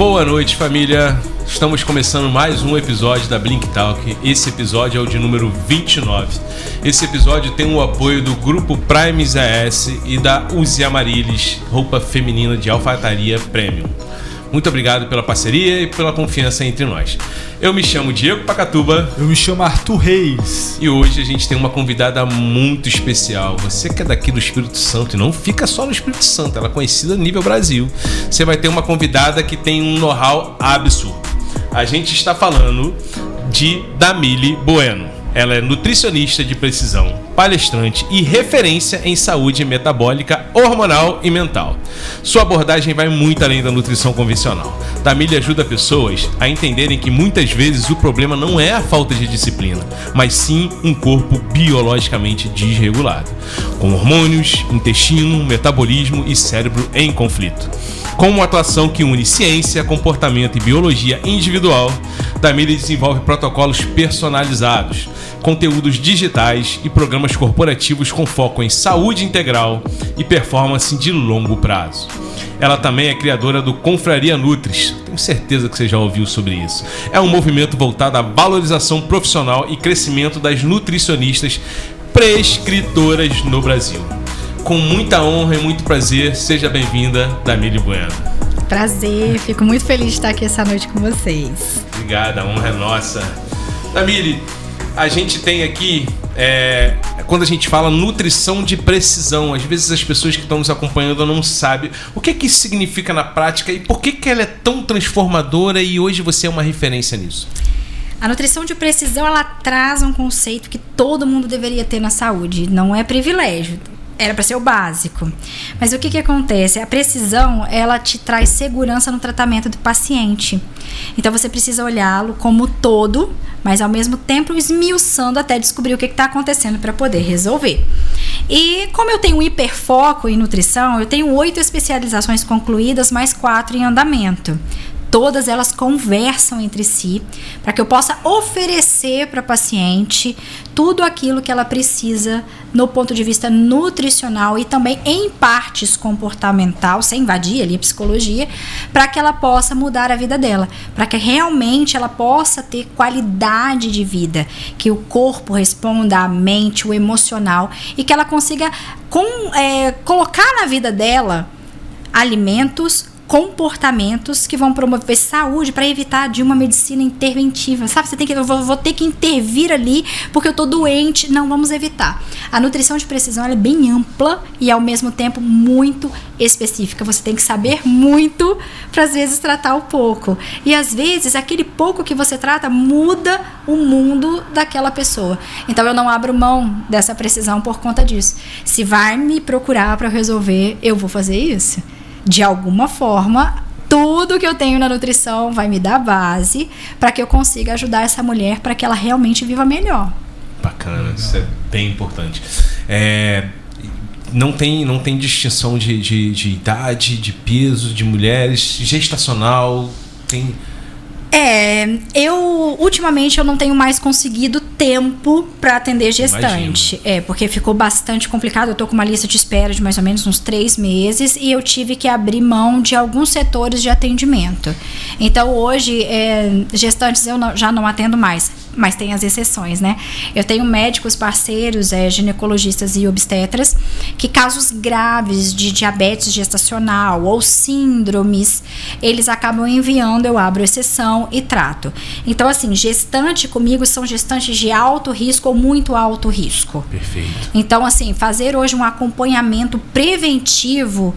Boa noite, família. Estamos começando mais um episódio da Blink Talk. Esse episódio é o de número 29. Esse episódio tem o apoio do Grupo Primes AS e da Uzi Amarilis, roupa feminina de alfaiataria premium. Muito obrigado pela parceria e pela confiança entre nós. Eu me chamo Diego Pacatuba. Eu me chamo Arthur Reis. E hoje a gente tem uma convidada muito especial. Você que é daqui do Espírito Santo, e não fica só no Espírito Santo, ela é conhecida a nível Brasil. Você vai ter uma convidada que tem um know-how absurdo. A gente está falando de Damile Bueno. Ela é nutricionista de precisão, palestrante e referência em saúde metabólica, hormonal e mental. Sua abordagem vai muito além da nutrição convencional. Damile ajuda pessoas a entenderem que muitas vezes o problema não é a falta de disciplina, mas sim um corpo biologicamente desregulado, com hormônios, intestino, metabolismo e cérebro em conflito. Com uma atuação que une ciência, comportamento e biologia individual, Damile desenvolve protocolos personalizados, conteúdos digitais e programas corporativos com foco em saúde integral e performance de longo prazo. Ela também é criadora do Confraria Nutris, tenho certeza que você já ouviu sobre isso. É um movimento voltado à valorização profissional e crescimento das nutricionistas prescritoras no Brasil. Com muita honra e muito prazer, seja bem-vinda, Damile Bueno. Prazer, fico muito feliz de estar aqui essa noite com vocês. Obrigada, a honra é nossa. Damile, a gente tem aqui, quando a gente fala nutrição de precisão, às vezes as pessoas que estão nos acompanhando não sabem o que isso significa na prática e por que ela é tão transformadora e hoje você é uma referência nisso. A nutrição de precisão, ela traz um conceito que todo mundo deveria ter na saúde, não é privilégio. Era para ser o básico. Mas o que acontece? A precisão, ela te traz segurança no tratamento do paciente. Então você precisa olhá-lo como todo, mas ao mesmo tempo esmiuçando até descobrir o que está acontecendo para poder resolver. E como eu tenho um hiperfoco em nutrição, eu tenho 8 especializações concluídas, mais 4 em andamento. Todas elas conversam entre si para que eu possa oferecer para a paciente tudo aquilo que ela precisa no ponto de vista nutricional e também em partes comportamental, sem invadir ali a psicologia, para que ela possa mudar a vida dela, para que realmente ela possa ter qualidade de vida, que o corpo responda à mente, o emocional e que ela consiga colocar na vida dela alimentos, comportamentos que vão promover saúde para evitar de uma medicina interventiva, sabe? Eu vou ter que intervir ali porque eu tô doente. Não, vamos evitar. A nutrição de precisão ela é bem ampla e ao mesmo tempo muito específica. Você tem que saber muito para às vezes tratar o pouco. E às vezes aquele pouco que você trata muda o mundo daquela pessoa. Então eu não abro mão dessa precisão por conta disso. Se vai me procurar para resolver, eu vou fazer isso. De alguma forma, tudo que eu tenho na nutrição vai me dar base para que eu consiga ajudar essa mulher para que ela realmente viva melhor. Bacana, isso é bem importante. Não tem distinção de idade, de peso, de mulheres, gestacional, tem... Ultimamente eu não tenho mais conseguido tempo para atender gestante. Porque ficou bastante complicado. Eu tô com uma lista de espera de mais ou menos uns 3 meses e eu tive que abrir mão de alguns setores de atendimento. Então hoje, gestantes eu já não atendo mais, mas tem as exceções, né? Eu tenho médicos parceiros, ginecologistas e obstetras, que casos graves de diabetes gestacional ou síndromes, eles acabam enviando, eu abro exceção e trato. Então, assim, gestante comigo são gestantes de alto risco ou muito alto risco. Perfeito. Então, assim, fazer hoje um acompanhamento preventivo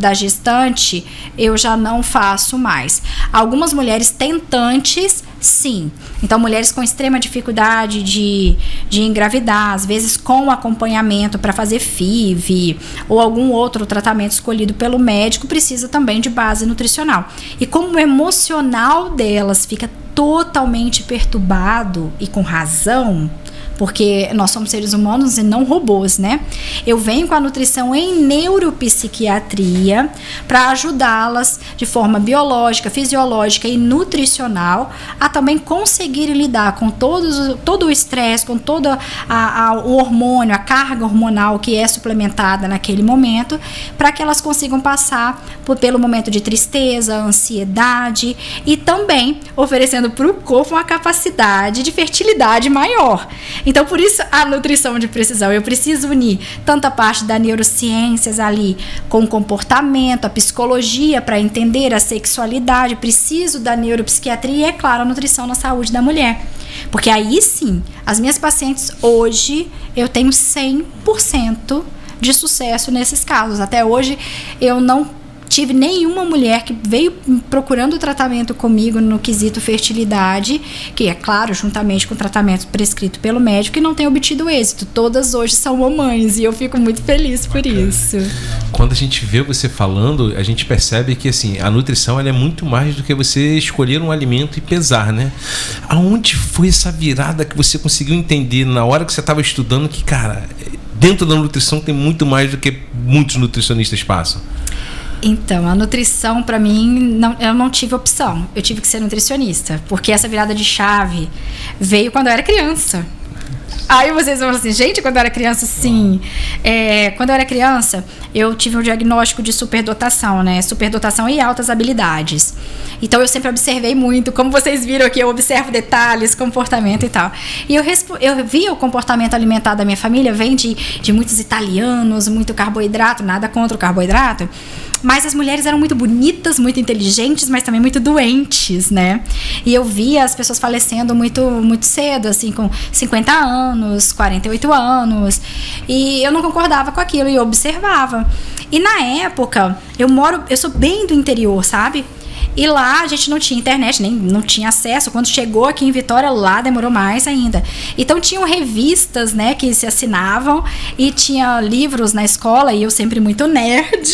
da gestante, eu já não faço mais. Algumas mulheres tentantes, sim. Então, mulheres com extrema dificuldade de engravidar, às vezes com acompanhamento para fazer FIV ou algum outro tratamento escolhido pelo médico, precisa também de base nutricional. E como o emocional delas fica totalmente perturbado e com razão, porque nós somos seres humanos e não robôs, né? Eu venho com a nutrição em neuropsiquiatria para ajudá-las de forma biológica, fisiológica e nutricional a também conseguirem lidar com todo o estresse, com todo o hormônio, a carga hormonal que é suplementada naquele momento, para que elas consigam passar pelo momento de tristeza, ansiedade e também oferecendo para o corpo uma capacidade de fertilidade maior. Então, por isso a nutrição de precisão. Eu preciso unir tanta parte da neurociências ali com o comportamento, a psicologia para entender a sexualidade, preciso da neuropsiquiatria e, é claro, a nutrição na saúde da mulher. Porque aí sim, as minhas pacientes hoje, eu tenho 100% de sucesso nesses casos. Até hoje, eu não tive nenhuma mulher que veio procurando tratamento comigo no quesito fertilidade, que é claro, juntamente com o tratamento prescrito pelo médico, e não tem obtido êxito. Todas hoje são mamães e eu fico muito feliz por isso. Quando a gente vê você falando, a gente percebe que assim, a nutrição ela é muito mais do que você escolher um alimento e pesar, né? Aonde foi essa virada que você conseguiu entender na hora que você estava estudando que, cara, dentro da nutrição tem muito mais do que muitos nutricionistas passam? Então, a nutrição, para mim, eu não tive opção. Eu tive que ser nutricionista, porque essa virada de chave veio quando eu era criança. Aí vocês vão falar assim, gente, quando eu era criança, sim. Quando eu era criança, eu tive um diagnóstico de superdotação, né? Superdotação e altas habilidades. Então, eu sempre observei muito. Como vocês viram aqui, eu observo detalhes, comportamento e tal. E eu vi o comportamento alimentar da minha família, vem de muitos italianos, muito carboidrato, nada contra o carboidrato. Mas as mulheres eram muito bonitas, muito inteligentes, mas também muito doentes, né? E eu via as pessoas falecendo muito, muito cedo, assim, com 50 anos, 48 anos. E eu não concordava com aquilo, e eu observava. E na época, eu sou bem do interior, sabe? E lá a gente não tinha internet, nem não tinha acesso. Quando chegou aqui em Vitória, lá demorou mais ainda. Então tinham revistas, né, que se assinavam, e tinha livros na escola, e eu sempre muito nerd.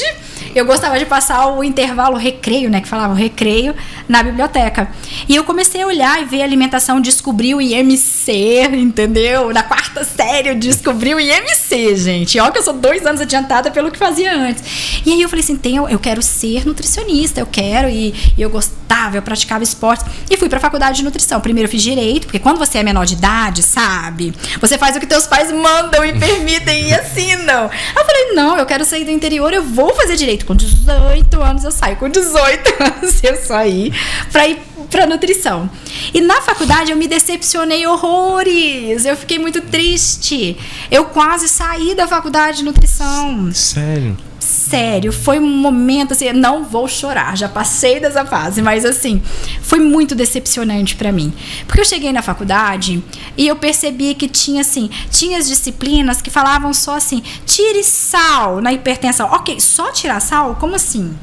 Eu gostava de passar o intervalo, o recreio, né, que falava o recreio, na biblioteca. E eu comecei a olhar e ver a alimentação, descobri o IMC, entendeu? Na 4ª série eu descobri o IMC, gente. Olha que eu sou 2 anos adiantada pelo que fazia antes. E aí eu falei assim, eu quero ser nutricionista, eu quero, e eu gostava, eu praticava esporte. E fui pra faculdade de nutrição. Primeiro eu fiz direito, porque quando você é menor de idade, sabe? Você faz o que teus pais mandam e permitem e assinam. Eu falei, não, eu quero sair do interior, eu vou fazer direito. Com 18 anos eu saio. Com 18 anos eu saí pra ir pra nutrição. E na faculdade eu me decepcionei horrores. Eu fiquei muito triste. Eu quase saí da faculdade de nutrição. Sério, foi um momento assim, não vou chorar, já passei dessa fase, mas assim, foi muito decepcionante pra mim. Porque eu cheguei na faculdade e eu percebi que tinha as disciplinas que falavam só assim, tire sal na hipertensão. Ok, só tirar sal? Como assim?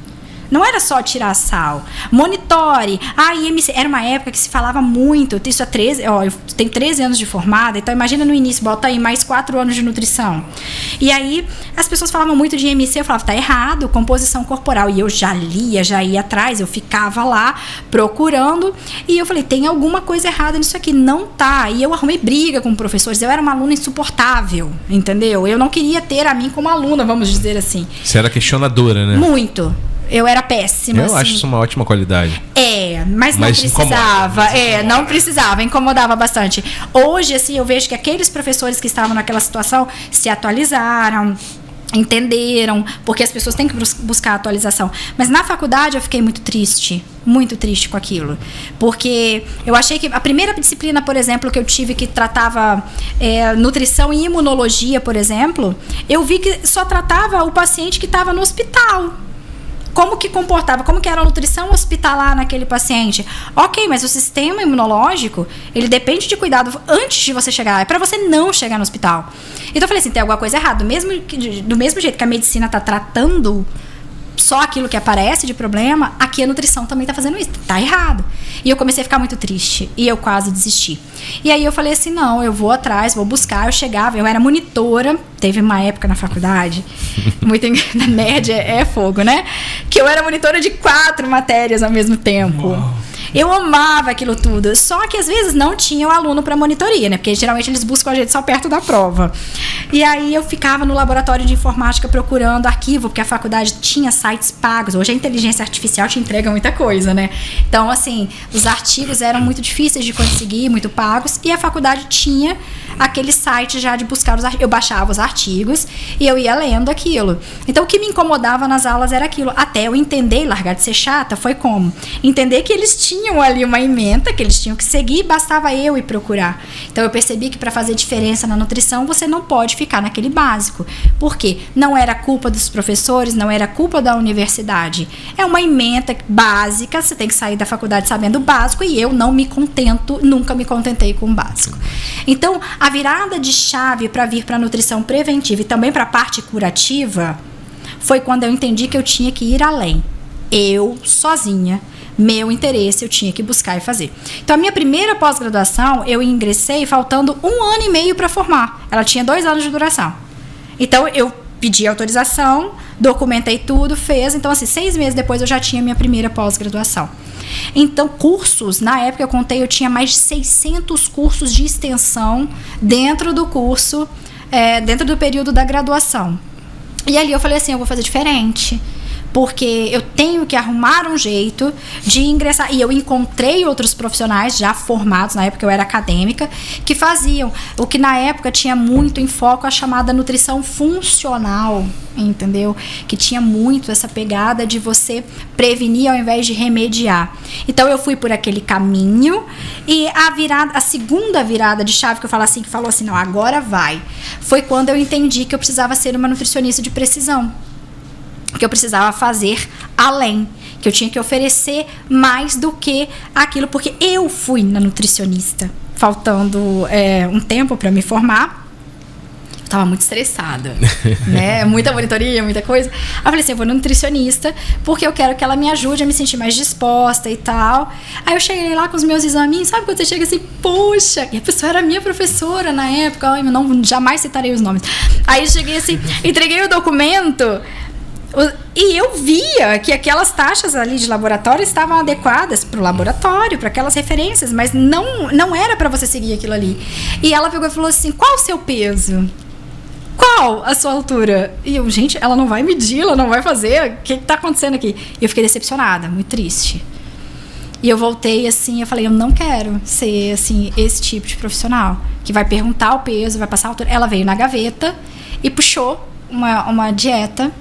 Não era só tirar sal. Monitore. IMC. Era uma época que se falava muito. Isso há 13... eu tenho 13 anos de formada, então imagina no início, bota aí mais 4 anos de nutrição. E aí, as pessoas falavam muito de IMC, eu falava, tá errado, composição corporal. E eu já lia, já ia atrás, eu ficava lá procurando. E eu falei, tem alguma coisa errada nisso aqui. Não tá. E eu arrumei briga com professores. Eu era uma aluna insuportável, entendeu? Eu não queria ter a mim como aluna, vamos dizer assim. Você era questionadora, né? Muito. Eu era péssima. Eu acho isso uma ótima qualidade. Mas não precisava. Não precisava, incomodava bastante. Hoje, assim, eu vejo que aqueles professores que estavam naquela situação se atualizaram, entenderam, porque as pessoas têm que buscar atualização. Mas na faculdade eu fiquei muito triste com aquilo. Porque eu achei que a primeira disciplina, por exemplo, que eu tive que tratava nutrição e imunologia, por exemplo, eu vi que só tratava o paciente que estava no hospital. Como que comportava, como que era a nutrição hospitalar naquele paciente. Ok, mas o sistema imunológico, ele depende de cuidado antes de você chegar. É para você não chegar no hospital. Então eu falei assim, tem alguma coisa errada. Do mesmo jeito que a medicina está tratando só aquilo que aparece de problema, aqui a nutrição também está fazendo isso. Tá errado. E eu comecei a ficar muito triste. E eu quase desisti. E aí eu falei assim, não, eu vou atrás, vou buscar. Eu chegava, eu era monitora. Teve uma época na faculdade, muito na média é fogo, né? Que eu era monitora de 4 matérias ao mesmo tempo. Uau. Eu amava aquilo tudo. Só que às vezes não tinha o aluno para monitoria, né? Porque geralmente eles buscam a gente só perto da prova. E aí eu ficava no laboratório de informática procurando arquivo, porque a faculdade tinha sites pagos. Hoje a inteligência artificial te entrega muita coisa, né? Então, assim, os artigos eram muito difíceis de conseguir, muito pagos, e a faculdade tinha aquele site já de buscar os artigos. Eu baixava os artigos e eu ia lendo aquilo. Então, o que me incomodava nas aulas era aquilo. Até eu entender e largar de ser chata, foi como? Entender que eles tinham ali uma ementa, que eles tinham que seguir, bastava eu ir procurar. Então, eu percebi que para fazer diferença na nutrição, você não pode ficar naquele básico. Por quê? Não era culpa dos professores, não era culpa da universidade. É uma ementa básica, você tem que sair da faculdade sabendo o básico, e eu não me contento, nunca me contentei com o básico. Então, a virada de chave para vir para a nutrição preventiva e também para a parte curativa foi quando eu entendi que eu tinha que ir além. Eu, sozinha, meu interesse, eu tinha que buscar e fazer. Então, a minha primeira pós-graduação, eu ingressei faltando 1 ano e meio para formar. Ela tinha 2 anos de duração. Então, eu pedi autorização, documentei tudo, fez. Então, assim, 6 meses depois eu já tinha minha primeira pós-graduação. Então, cursos, na época eu tinha mais de 600 cursos de extensão dentro do curso, dentro do período da graduação. E ali eu falei assim, eu vou fazer diferente, porque eu tenho que arrumar um jeito de ingressar. E eu encontrei outros profissionais já formados, na época eu era acadêmica, que faziam o que na época tinha muito em foco, a chamada nutrição funcional, entendeu? Que tinha muito essa pegada de você prevenir ao invés de remediar. Então eu fui por aquele caminho, e a segunda virada de chave que falou assim, não, agora vai, foi quando eu entendi que eu precisava ser uma nutricionista de precisão, que eu precisava fazer além, que eu tinha que oferecer mais do que aquilo, porque eu fui na nutricionista faltando um tempo para me formar. Eu tava muito estressada, né? Muita monitoria, muita coisa. Aí eu falei assim, eu vou no nutricionista porque eu quero que ela me ajude a me sentir mais disposta e tal. Aí eu cheguei lá com os meus examinhos, sabe quando você chega assim, poxa, e a pessoa era minha professora na época, jamais citarei os nomes. Aí eu cheguei assim, entreguei o documento, e eu via que aquelas taxas ali de laboratório estavam adequadas para o laboratório, para aquelas referências, mas não era para você seguir aquilo ali. E ela pegou e falou assim, qual o seu peso? Qual a sua altura? E eu, gente, ela não vai medir, ela não vai fazer, o que está acontecendo aqui? E eu fiquei decepcionada, muito triste. E eu voltei assim, eu falei, eu não quero ser assim, esse tipo de profissional, que vai perguntar o peso, vai passar a altura. Ela veio na gaveta e puxou uma dieta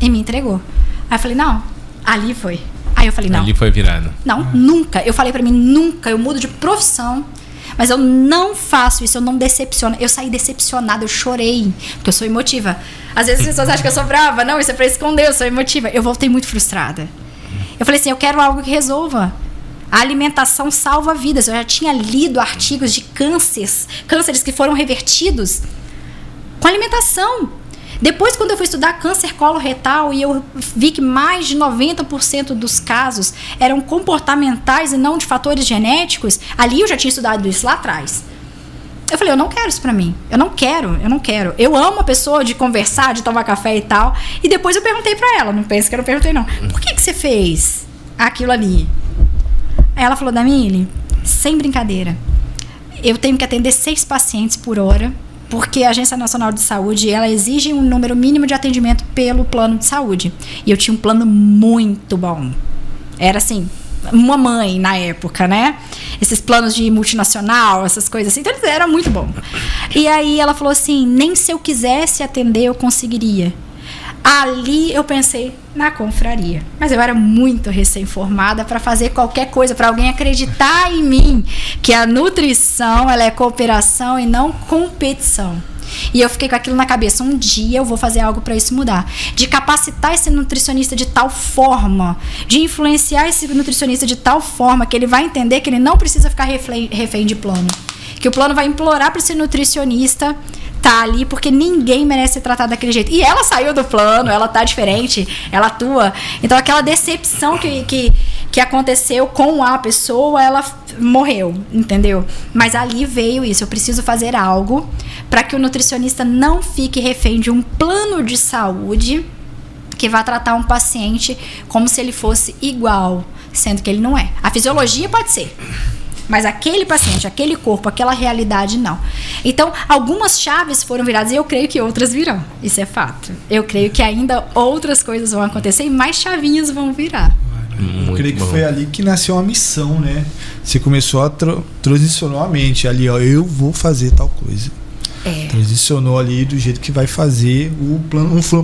e me entregou. Aí eu falei, não, ali foi. Aí eu falei, não. Ali foi virado. Não, nunca. Eu falei pra mim, nunca. Eu mudo de profissão, mas eu não faço isso, eu não decepciono. Eu saí decepcionada, eu chorei, porque eu sou emotiva. Às vezes as pessoas acham que eu sou brava. Não, isso é pra esconder, eu sou emotiva. Eu voltei muito frustrada. Eu falei assim, eu quero algo que resolva. A alimentação salva vidas. Eu já tinha lido artigos de cânceres que foram revertidos com alimentação. Depois, quando eu fui estudar câncer coloretal e eu vi que mais de 90% dos casos eram comportamentais e não de fatores genéticos, ali eu já tinha estudado isso lá atrás. Eu falei, eu não quero isso pra mim. Eu não quero. Eu amo a pessoa de conversar, de tomar café e tal. E depois eu perguntei pra ela, não pense que eu não perguntei não. Por que você fez aquilo ali? Aí ela falou, Damile, sem brincadeira, eu tenho que atender 6 pacientes por hora, porque a Agência Nacional de Saúde, ela exige um número mínimo de atendimento pelo plano de saúde. E eu tinha um plano muito bom. Era assim, uma mãe na época, né? Esses planos de multinacional, essas coisas assim. Então, era muito bom. E aí ela falou assim, nem se eu quisesse atender, eu conseguiria. Ali eu pensei na confraria. Mas eu era muito recém-formada para fazer qualquer coisa, para alguém acreditar em mim, que a nutrição, ela é cooperação e não competição. E eu fiquei com aquilo na cabeça, um dia eu vou fazer algo para isso mudar. De capacitar esse nutricionista de tal forma, de influenciar esse nutricionista de tal forma que ele vai entender que ele não precisa ficar refém de plano. Que o plano vai implorar para esse nutricionista tá ali, porque ninguém merece ser tratado daquele jeito. E ela saiu do plano, ela tá diferente, ela atua. Então aquela decepção que aconteceu com a pessoa, ela morreu, entendeu? Mas ali veio isso, eu preciso fazer algo para que o nutricionista não fique refém de um plano de saúde que vai tratar um paciente como se ele fosse igual, sendo que ele não é. A fisiologia pode ser, mas aquele paciente, aquele corpo, aquela realidade, não. Então, algumas chaves foram viradas e eu creio que outras virão. Isso é fato. Eu creio que ainda outras coisas vão acontecer e mais chavinhas vão virar. Eu creio que foi ali que nasceu a missão, né? Você começou a transicionou a mente ali, ó, eu vou fazer tal coisa. Transicionou ali do jeito que vai fazer um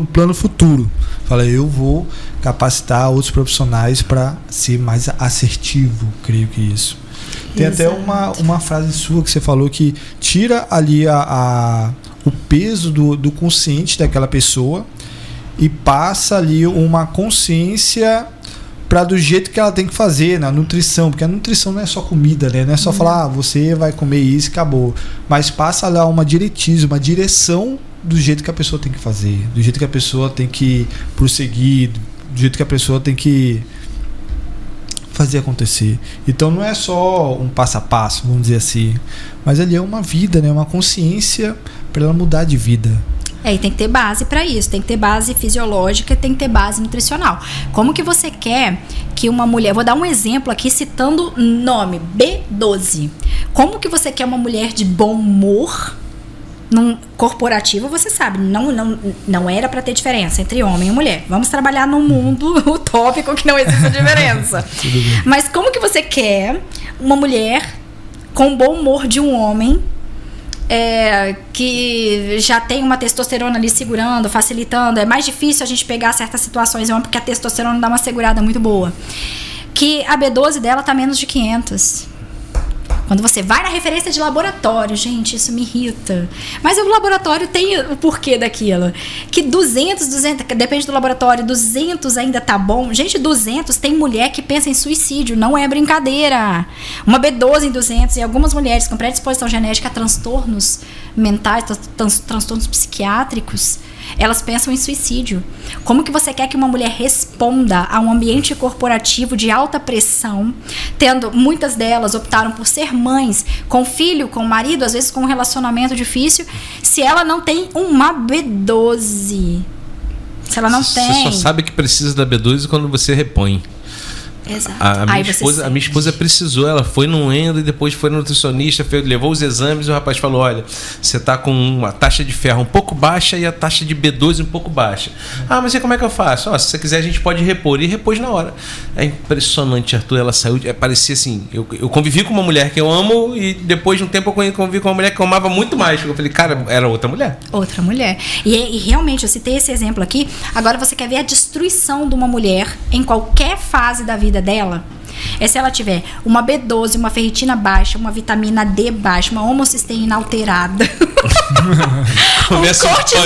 plano futuro. Fala, eu vou capacitar outros profissionais para ser mais assertivo, creio que isso. Tem até uma frase sua que você falou que tira ali o peso do consciente daquela pessoa e passa ali uma consciência para do jeito que ela tem que fazer na nutrição, porque a nutrição não é só comida, né? Não é só falar, você vai comer isso e acabou, mas passa lá uma diretriz, uma direção do jeito que a pessoa tem que fazer, do jeito que a pessoa tem que prosseguir, do jeito que a pessoa tem que fazer acontecer. Então não é só um passo a passo, vamos dizer assim, mas ali é uma vida, né? Uma consciência para ela mudar de vida. E tem que ter base para isso, tem que ter base fisiológica, tem que ter base nutricional. Como que você quer que uma mulher, vou dar um exemplo aqui citando nome, B12. Como que você quer uma mulher de bom humor num corporativo, você sabe, não era para ter diferença entre homem e mulher. Vamos trabalhar num mundo utópico que não existe diferença. Mas como que você quer uma mulher com bom humor de um homem que já tem uma testosterona ali segurando, facilitando? É mais difícil a gente pegar certas situações porque a testosterona dá uma segurada muito boa. Que a B12 dela tá menos de 500. Quando você vai na referência de laboratório, gente, isso me irrita. Mas o laboratório tem o porquê daquilo. Que 200, depende do laboratório, 200 ainda tá bom. Gente, 200 tem mulher que pensa em suicídio, não é brincadeira. Uma B12 em 200 e algumas mulheres com predisposição genética a transtornos mentais, transtornos psiquiátricos, elas pensam em suicídio. Como que você quer que uma mulher responda a um ambiente corporativo de alta pressão, tendo, muitas delas optaram por ser mães, com filho, com marido, às vezes com um relacionamento difícil, se ela não tem uma B12? Se ela não tem... Você só sabe que precisa da B12 quando você repõe. Exato. A minha esposa precisou, ela foi no endo e depois foi no nutricionista, levou os exames e o rapaz falou, olha, você está com uma taxa de ferro um pouco baixa e a taxa de B12 um pouco baixa. Mas e como é que eu faço? Se você quiser a gente pode repor. E repôs na hora. É impressionante, Arthur, ela saiu, parecia assim, eu convivi com uma mulher que eu amo e depois de um tempo eu convivi com uma mulher que eu amava muito mais. Eu falei, cara, era outra mulher. Outra mulher. E realmente, eu citei esse exemplo aqui, agora você quer ver a destruição de uma mulher em qualquer fase da vida dela? Se ela tiver uma B12, uma ferritina baixa, uma vitamina D baixa, uma homocisteína alterada, começa um cortisol,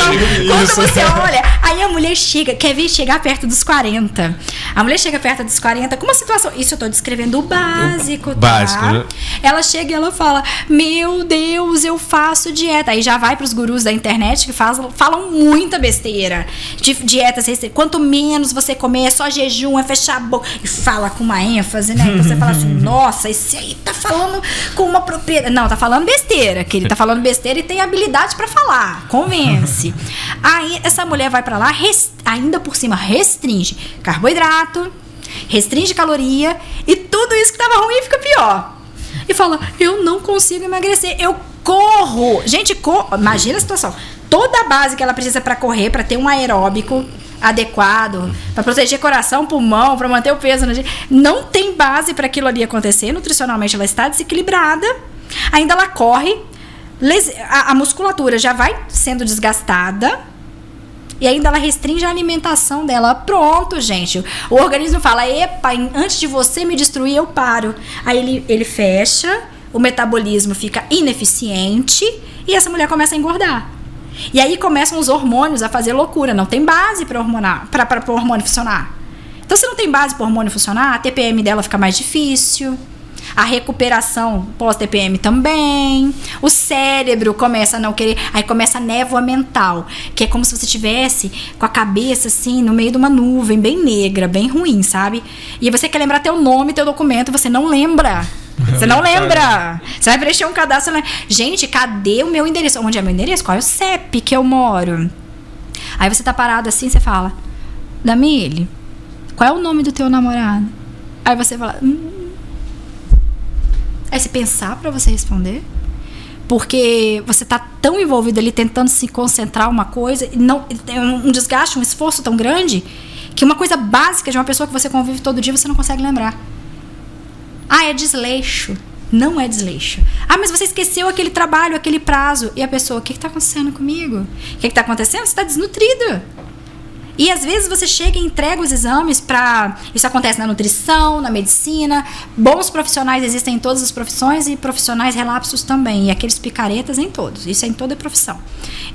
quando você olha, aí a mulher quer chegar perto dos 40. A mulher chega perto dos 40 com uma situação, isso eu tô descrevendo o básico, tá? Básico, né? Ela chega e ela fala, meu Deus, eu faço dieta. Aí já vai pros gurus da internet que falam muita besteira de dietas. Quanto menos você comer, é só jejum, é fechar a boca. E fala com uma ênfase, né? Então você fala assim, nossa, esse aí tá falando com uma propriedade. Não, tá falando besteira, que ele tá falando besteira e tem habilidade pra falar. Convence. Aí essa mulher vai pra lá, ainda por cima restringe carboidrato, restringe caloria e tudo isso que tava ruim fica pior. E fala, eu não consigo emagrecer, eu corro. Gente, imagina a situação. Toda a base que ela precisa pra correr, pra ter um aeróbico adequado, para proteger coração, pulmão, para manter o peso, não tem base para aquilo ali acontecer. Nutricionalmente ela está desequilibrada, ainda ela corre, a musculatura já vai sendo desgastada e ainda ela restringe a alimentação dela. Pronto, gente, o organismo fala, epa, antes de você me destruir eu paro. Aí ele fecha, o metabolismo fica ineficiente e essa mulher começa a engordar. E aí começam os hormônios a fazer loucura. Não tem base para o hormônio funcionar. Então, se não tem base para o hormônio funcionar, a TPM dela fica mais difícil. A recuperação pós-TPM também. O cérebro começa a não querer. Aí começa a névoa mental, que é como se você estivesse com a cabeça assim, no meio de uma nuvem bem negra, bem ruim, sabe? E você quer lembrar teu nome, teu documento, você não lembra. Você não lembra. Você vai preencher um cadastro. Gente, cadê o meu endereço? Onde é meu endereço? Qual é o CEP que eu moro? Aí você tá parado assim, você fala, Damile, qual é o nome do teu namorado? Aí você fala... Aí você pensar pra você responder. Porque você tá tão envolvido ali tentando se concentrar uma coisa, e não, tem um desgaste, um esforço tão grande, que uma coisa básica de uma pessoa que você convive todo dia você não consegue lembrar. É desleixo. Não é desleixo. Mas você esqueceu aquele trabalho, aquele prazo. E a pessoa, o que está acontecendo comigo? O que está acontecendo? Você está desnutrido. E às vezes você chega e entrega os exames para... Isso acontece na nutrição, na medicina. Bons profissionais existem em todas as profissões e profissionais relapsos também. E aqueles picaretas em todos. Isso é em toda profissão.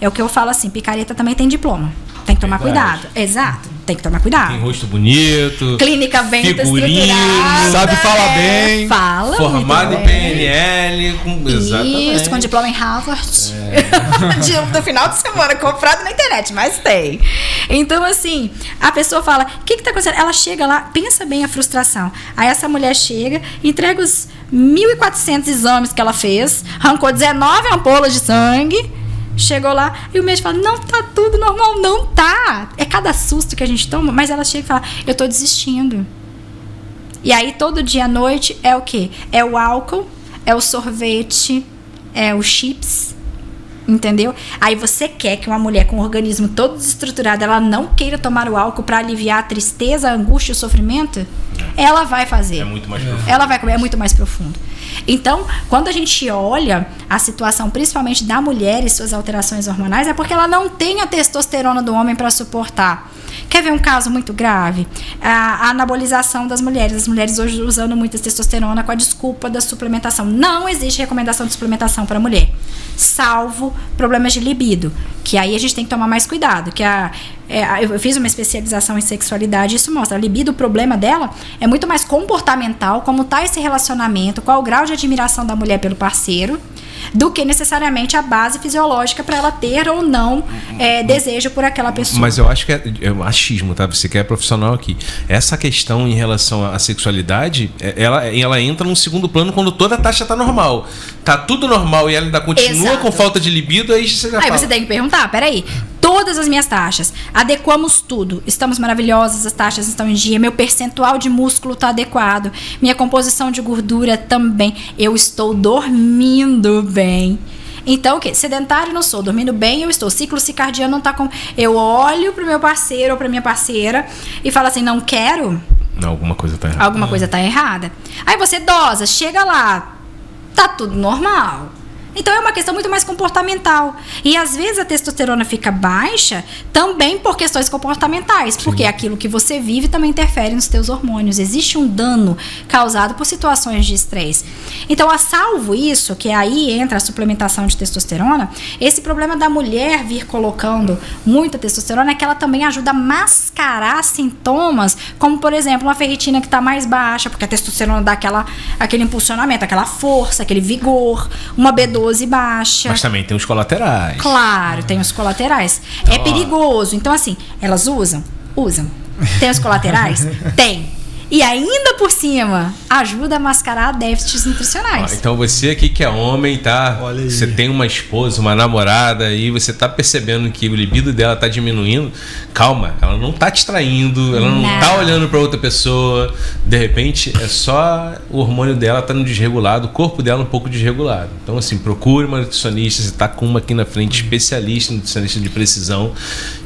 É o que eu falo assim, picareta também tem diploma. Tem que tomar cuidado. Exato. Tem que tomar cuidado. Tem rosto bonito. Clínica bem estruturada. Sabe falar bem. Fala formado em PNL. Exatamente. Isso, com diploma em Harvard. No final de semana, comprado na internet, mas tem. Então, assim, a pessoa fala, o que tá acontecendo? Ela chega lá, pensa bem a frustração. Aí essa mulher chega, entrega os 1.400 exames que ela fez, arrancou 19 ampolas de sangue. Chegou lá e o médico fala, não, tá tudo normal. Não tá. É cada susto que a gente toma, mas ela chega e fala, eu tô desistindo. E aí todo dia à noite é o quê? É o álcool, é o sorvete, é os chips, entendeu? Aí você quer que uma mulher com o organismo todo desestruturado, ela não queira tomar o álcool para aliviar a tristeza, a angústia e o sofrimento? Ela vai fazer. É muito mais profundo. Ela vai comer, é muito mais profundo. Então, quando a gente olha a situação, principalmente da mulher e suas alterações hormonais, é porque ela não tem a testosterona do homem para suportar. Quer ver um caso muito grave? A anabolização das mulheres. As mulheres hoje usando muita testosterona com a desculpa da suplementação. Não existe recomendação de suplementação para mulher, salvo problemas de libido, que aí a gente tem que tomar mais cuidado, que eu fiz uma especialização em sexualidade e isso mostra, a libido, o problema dela é muito mais comportamental, como está esse relacionamento, qual o grau de admiração da mulher pelo parceiro, do que necessariamente a base fisiológica para ela ter ou não desejo por aquela pessoa. Mas eu acho que é machismo, tá? Você que é profissional aqui. Essa questão em relação à sexualidade, ela entra num segundo plano quando toda a taxa tá normal. Tá tudo normal e ela ainda continua com falta de libido, aí você já fala. Você tem que perguntar, peraí, todas as minhas taxas, adequamos tudo, estamos maravilhosas, as taxas estão em dia, meu percentual de músculo tá adequado, minha composição de gordura também, eu estou dormindo bem. Então, o quê? Sedentário não sou, dormindo bem eu estou, ciclo circadiano não tá com... Eu olho pro meu parceiro ou pra minha parceira e falo assim, não quero... Não, alguma coisa tá errada. Alguma coisa tá errada. Aí você dosa, chega lá, tá tudo normal. Então é uma questão muito mais comportamental. E às vezes a testosterona fica baixa também por questões comportamentais. Sim. Porque aquilo que você vive também interfere nos teus hormônios. Existe um dano causado por situações de estresse. Então, a salvo isso, que aí entra a suplementação de testosterona, esse problema da mulher vir colocando muita testosterona é que ela também ajuda a mascarar sintomas, como por exemplo uma ferritina que está mais baixa, porque a testosterona dá aquele impulsionamento, aquela força, aquele vigor, uma B12 baixa. Mas também tem os colaterais. Claro, tem os colaterais. É perigoso. Então, assim, elas usam? Usam. Tem os colaterais? Tem. E ainda por cima, ajuda a mascarar déficits nutricionais. Então você aqui que é homem, tá? Você tem uma esposa, uma namorada e você tá percebendo que o libido dela tá diminuindo. Calma, ela não tá te traindo, ela não tá olhando para outra pessoa. De repente, é só o hormônio dela tá no desregulado, o corpo dela um pouco desregulado. Então assim, procure uma nutricionista, você tá com uma aqui na frente, especialista, nutricionista de precisão.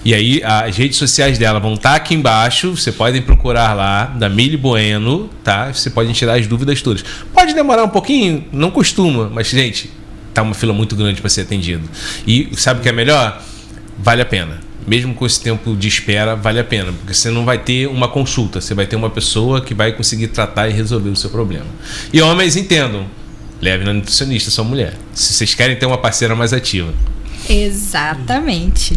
E aí as redes sociais dela vão estar aqui embaixo, você pode procurar lá, da Mili Bueno, tá? Você pode tirar as dúvidas todas. Pode demorar um pouquinho, não costuma, mas gente, tá uma fila muito grande para ser atendido. E sabe o que é melhor? Vale a pena. Mesmo com esse tempo de espera, vale a pena, porque você não vai ter uma consulta, você vai ter uma pessoa que vai conseguir tratar e resolver o seu problema. E homens, entendam, leve na nutricionista sua mulher, se vocês querem ter uma parceira mais ativa. Exatamente.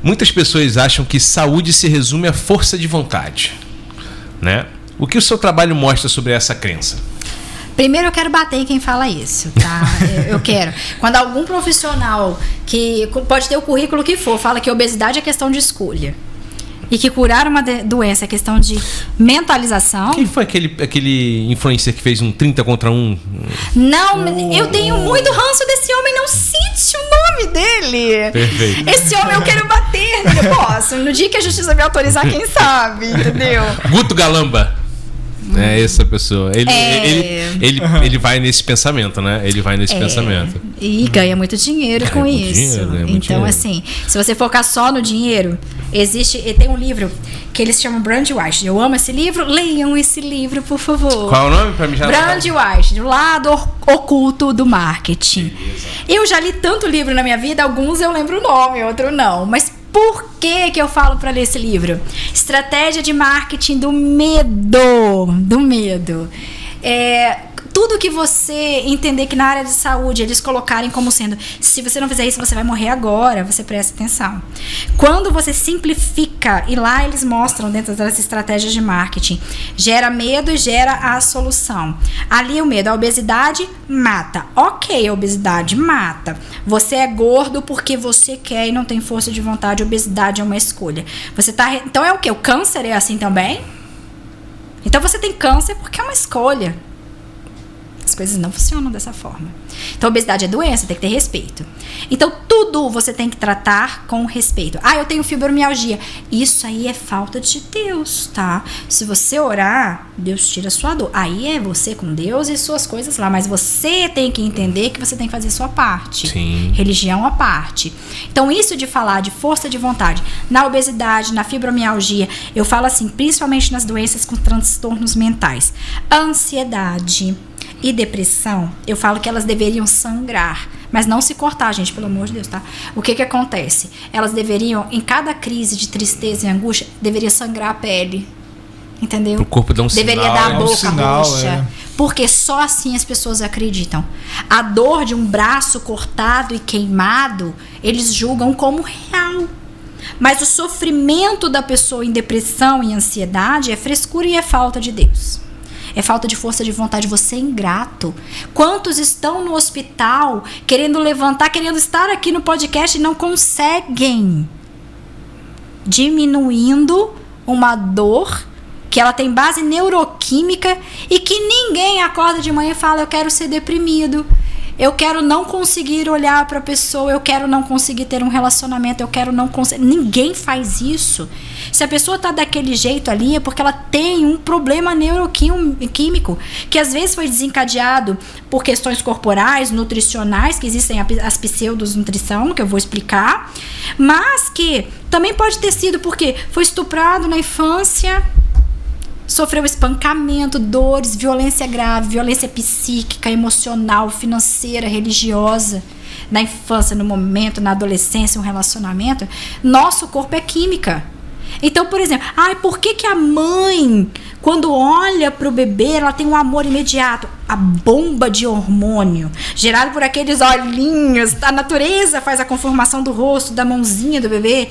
Muitas pessoas acham que saúde se resume à força de vontade, né? O que o seu trabalho mostra sobre essa crença? Primeiro eu quero bater em quem fala isso, tá? Eu quero. Quando algum profissional que pode ter o currículo que for, fala que obesidade é questão de escolha. e que curaram uma doença, é questão de mentalização. Quem foi aquele influencer que fez um 30 contra 1? Não, eu tenho muito ranço desse homem, não cite o nome dele. Perfeito. Esse homem eu quero bater, eu posso. No dia que a justiça me autorizar, quem sabe, entendeu? Guto Galamba. É essa pessoa. Ele vai nesse pensamento, né? Ele vai nesse pensamento. E ganha muito dinheiro com isso. Então, assim, se você focar só no dinheiro, tem um livro que eles chamam Brand White. Eu amo esse livro. Leiam esse livro, por favor. Qual é o nome pra me já Brand White, do lado oculto do marketing. Beleza. Eu já li tanto livro na minha vida, alguns eu lembro o nome, outro não. Mas por que eu falo para ler esse livro? Estratégia de marketing do medo. Do medo. Tudo que você entender que na área de saúde eles colocarem como sendo, se você não fizer isso, você vai morrer agora, você presta atenção. Quando você simplifica, e lá eles mostram dentro das estratégias de marketing, gera medo e gera a solução. Ali o medo, a obesidade mata. Ok, a obesidade mata. Você é gordo porque você quer e não tem força de vontade, a obesidade é uma escolha. Então é o quê? O câncer é assim também? Então você tem câncer porque é uma escolha. As coisas não funcionam dessa forma. Então, obesidade é doença, tem que ter respeito. Então, tudo você tem que tratar com respeito. Eu tenho fibromialgia. Isso aí é falta de Deus, tá? Se você orar, Deus tira a sua dor. Aí é você com Deus e suas coisas lá. Mas você tem que entender que você tem que fazer sua parte. Sim. Religião à parte. Então, isso de falar de força de vontade na obesidade, na fibromialgia, eu falo assim, principalmente nas doenças com transtornos mentais. Ansiedade e depressão, eu falo que elas deveriam sangrar, mas não se cortar, gente, pelo amor de Deus, tá? O que acontece? Elas deveriam, em cada crise de tristeza e angústia, deveria sangrar a pele, entendeu? O corpo dá um deveria sinal. dar a boca sinal, roxa, porque só assim as pessoas acreditam. A dor de um braço cortado e queimado, eles julgam como real. Mas o sofrimento da pessoa em depressão e ansiedade é frescura e é falta de Deus. É falta de força de vontade, você é ingrato. Quantos estão no hospital querendo levantar, querendo estar aqui no podcast e não conseguem? Diminuindo uma dor que ela tem base neuroquímica e que ninguém acorda de manhã e fala, eu quero ser deprimido. Eu quero não conseguir olhar para a pessoa, eu quero não conseguir ter um relacionamento, eu quero não conseguir. Ninguém faz isso. Se a pessoa está daquele jeito ali, é porque ela tem um problema neuroquímico, que às vezes foi desencadeado por questões corporais, nutricionais, que existem as pseudonutrição, que eu vou explicar, mas que também pode ter sido porque foi estuprado na infância, sofreu espancamento, dores, violência grave, violência psíquica, emocional, financeira, religiosa, na infância, no momento, na adolescência, um relacionamento. Nosso corpo é química. Então, por exemplo, por que a mãe, quando olha para o bebê, ela tem um amor imediato? A bomba de hormônio, gerado por aqueles olhinhos, a natureza faz a conformação do rosto, da mãozinha do bebê.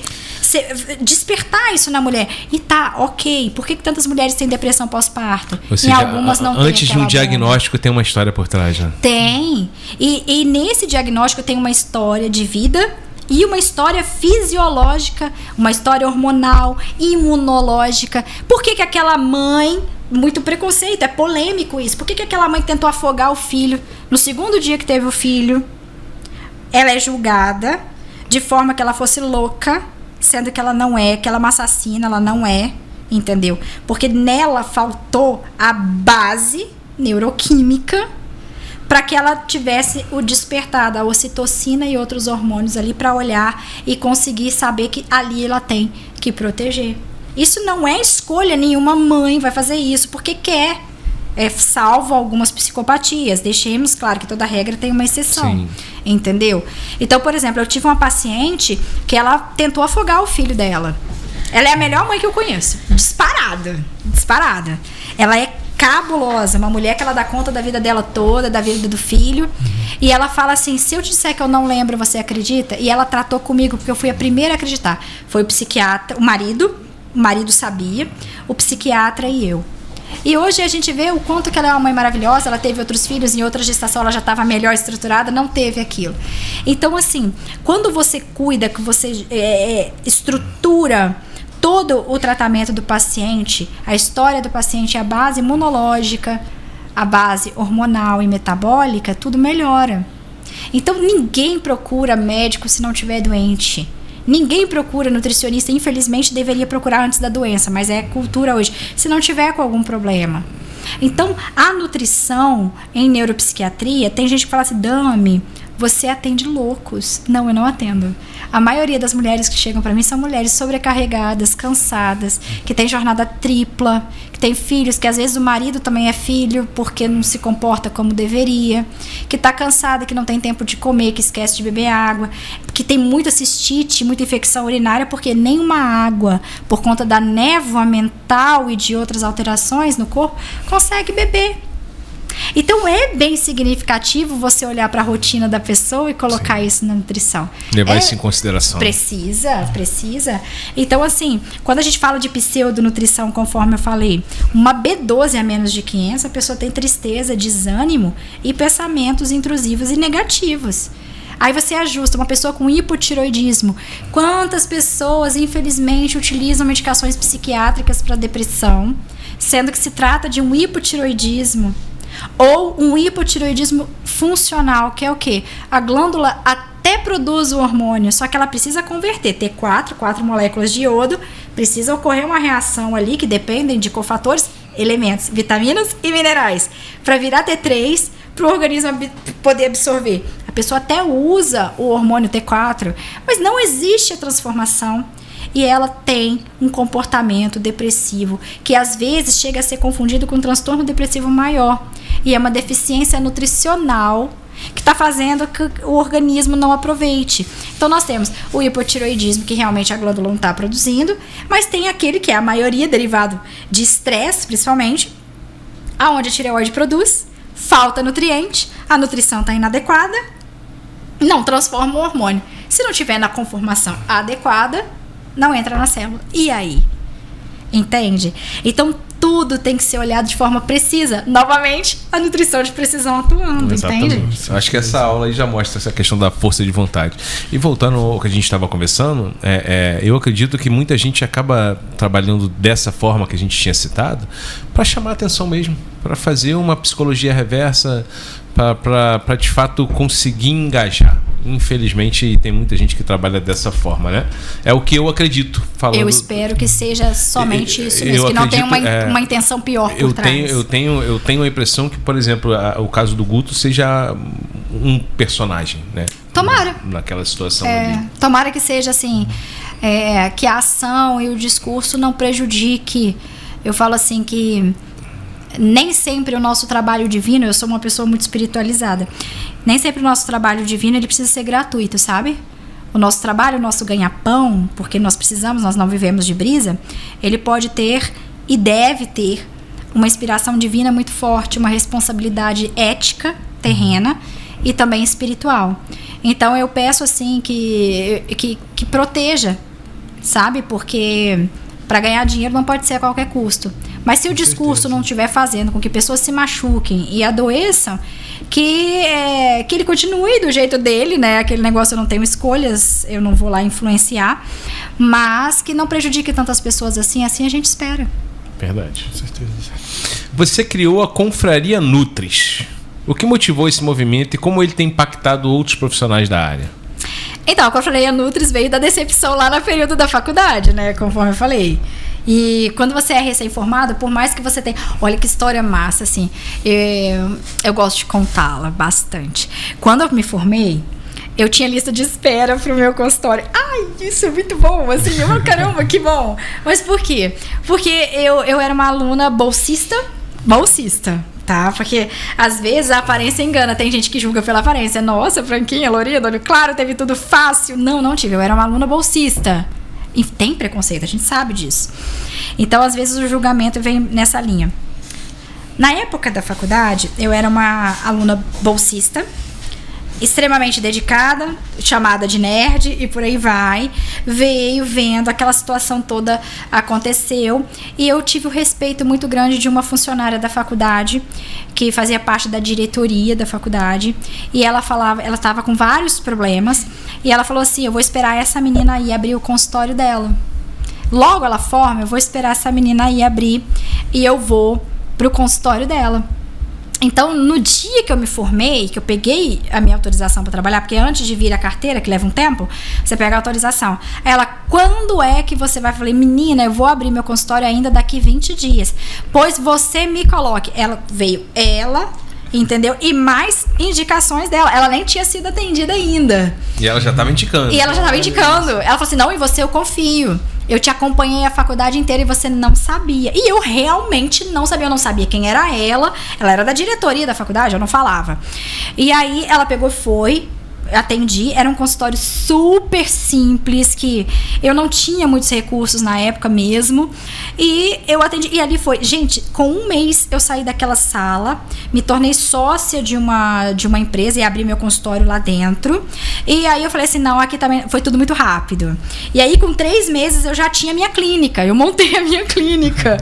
Despertar isso na mulher. E tá, ok. Por que tantas mulheres têm depressão pós-parto? Ou seja, em algumas não antes de um bomba. diagnóstico tem uma história por trás, né? Tem. E nesse diagnóstico tem uma história de vida e uma história fisiológica, uma história hormonal, imunológica. Por que aquela mãe, muito preconceito, é polêmico isso, por que aquela mãe tentou afogar o filho no segundo dia que teve o filho? Ela é julgada de forma que ela fosse louca, sendo que ela não é, que ela é uma assassina, ela não é, entendeu? Porque nela faltou a base neuroquímica para que ela tivesse o despertar da ocitocina e outros hormônios ali para olhar e conseguir saber que ali ela tem que proteger. Isso não é escolha, nenhuma mãe vai fazer isso porque quer. Salvo algumas psicopatias. Deixemos claro que toda regra tem uma exceção. Sim. Entendeu? Então, por exemplo, eu tive uma paciente que ela tentou afogar o filho dela. Ela é a melhor mãe que eu conheço. Disparada. Disparada. Ela é cabulosa, uma mulher que ela dá conta da vida dela toda, da vida do filho, e ela fala assim, se eu te disser que eu não lembro, você acredita? E ela tratou comigo, porque eu fui a primeira a acreditar. Foi o psiquiatra, o marido sabia, o psiquiatra e eu. E hoje a gente vê o quanto que ela é uma mãe maravilhosa, ela teve outros filhos, em outra gestação ela já estava melhor estruturada, não teve aquilo. Então, assim, quando você cuida, que você estrutura todo o tratamento do paciente, a história do paciente, a base imunológica, a base hormonal e metabólica, tudo melhora. Então ninguém procura médico se não estiver doente. Ninguém procura nutricionista, infelizmente deveria procurar antes da doença, mas é cultura hoje, se não tiver com algum problema. Então, a nutrição em neuropsiquiatria, tem gente que fala assim, Dami, você atende loucos. Não, eu não atendo. A maioria das mulheres que chegam para mim são mulheres sobrecarregadas, cansadas, que têm jornada tripla, que têm filhos, que às vezes o marido também é filho porque não se comporta como deveria, que está cansada, que não tem tempo de comer, que esquece de beber água, que tem muita cistite, muita infecção urinária porque nem uma água, por conta da névoa mental e de outras alterações no corpo, consegue beber. Então é bem significativo você olhar para a rotina da pessoa e colocar isso na nutrição. Levar isso em consideração. Precisa. Então, assim, quando a gente fala de pseudonutrição, conforme eu falei, uma B12 a menos de 500, a pessoa tem tristeza, desânimo e pensamentos intrusivos e negativos. Aí você ajusta uma pessoa com hipotiroidismo. Quantas pessoas, infelizmente, utilizam medicações psiquiátricas para depressão, sendo que se trata de um hipotiroidismo ou um hipotiroidismo funcional, que é o quê? A glândula até produz o hormônio, só que ela precisa converter T4, 4 moléculas de iodo, precisa ocorrer uma reação ali que dependem de cofatores, elementos, vitaminas e minerais, para virar T3, para o organismo poder absorver. A pessoa até usa o hormônio T4, mas não existe a transformação. E ela tem um comportamento depressivo, que às vezes chega a ser confundido com um transtorno depressivo maior. E é uma deficiência nutricional que está fazendo que o organismo não aproveite. Então nós temos o hipotiroidismo, que realmente a glândula não está produzindo, mas tem aquele que é a maioria derivado de estresse, principalmente, aonde a tireoide produz, falta nutriente, a nutrição está inadequada, não transforma o hormônio. Se não tiver na conformação adequada, não entra na célula. E aí? Entende? Então, tudo tem que ser olhado de forma precisa. Novamente, a nutrição de precisão atuando, exatamente. Entende? Acho que essa aula aí já mostra essa questão da força de vontade. E voltando ao que a gente estava conversando, eu acredito que muita gente acaba trabalhando dessa forma que a gente tinha citado para chamar a atenção mesmo, para fazer uma psicologia reversa, para de fato conseguir engajar. Infelizmente tem muita gente que trabalha dessa forma, né? É o que eu acredito. Eu espero que seja somente isso mesmo, que não tenha uma intenção pior por trás. Eu tenho a impressão que, por exemplo, o caso do Guto seja um personagem, né? Tomara. Naquela situação ali. Tomara que seja assim, que a ação e o discurso não prejudique. Eu falo assim que nem sempre o nosso trabalho divino, eu sou uma pessoa muito espiritualizada, nem sempre o nosso trabalho divino ele precisa ser gratuito, sabe? O nosso trabalho, o nosso ganha-pão, porque nós não vivemos de brisa, ele pode ter e deve ter uma inspiração divina muito forte, uma responsabilidade ética, terrena e também espiritual. Então eu peço assim que proteja, sabe? Porque para ganhar dinheiro não pode ser a qualquer custo. Mas se o discurso não estiver fazendo com que pessoas se machuquem e adoeçam, que ele continue do jeito dele, né? Aquele negócio, eu não tenho escolhas, eu não vou lá influenciar, mas que não prejudique tantas pessoas assim a gente espera. Verdade. Com certeza. Você criou a Confraria Nutris. O que motivou esse movimento e como ele tem impactado outros profissionais da área? Então, a Confraria Nutris veio da decepção lá no período da faculdade, né? Conforme eu falei. E quando você é recém-formado, por mais que você tenha... Olha que história massa, assim. Eu gosto de contá-la bastante. Quando eu me formei, eu tinha lista de espera pro meu consultório. Ai, isso é muito bom, assim. Caramba, que bom. Mas por quê? Porque eu era uma aluna bolsista, tá? Porque às vezes a aparência engana. Tem gente que julga pela aparência. Nossa, Franquinha, Lourida, olho claro, teve tudo fácil. Não tive. Eu era uma aluna bolsista. E tem preconceito, a gente sabe disso. Então, às vezes, o julgamento vem nessa linha. Na época da faculdade, eu era uma aluna bolsista, extremamente dedicada, chamada de nerd e por aí vai. Veio vendo aquela situação toda aconteceu e eu tive o respeito muito grande de uma funcionária da faculdade que fazia parte da diretoria da faculdade e ela estava com vários problemas e ela falou assim, eu vou esperar essa menina aí abrir o consultório dela. logo ela forma, eu vou esperar essa menina aí abrir e eu vou pro consultório dela. Então, no dia que eu me formei, que eu peguei a minha autorização para trabalhar, porque antes de vir a carteira, que leva um tempo, você pega a autorização. Ela, quando é que você vai? Eu falei, menina, eu vou abrir meu consultório ainda daqui 20 dias. Pois você me coloque. Ela veio, entendeu? E mais indicações dela. Ela nem tinha sido atendida ainda. E ela já estava indicando. Ela falou assim, não, em você eu confio. Eu te acompanhei a faculdade inteira e você não sabia. E eu realmente não sabia. Eu não sabia quem era ela. Ela era da diretoria da faculdade, eu não falava. E aí ela pegou e foi. Atendi, era um consultório super simples, que eu não tinha muitos recursos na época mesmo, e eu atendi, e ali foi, gente, com um mês eu saí daquela sala, me tornei sócia de uma empresa e abri meu consultório lá dentro, e aí eu falei assim, não, aqui também foi tudo muito rápido, e aí com 3 meses eu já tinha minha clínica, eu montei a minha clínica,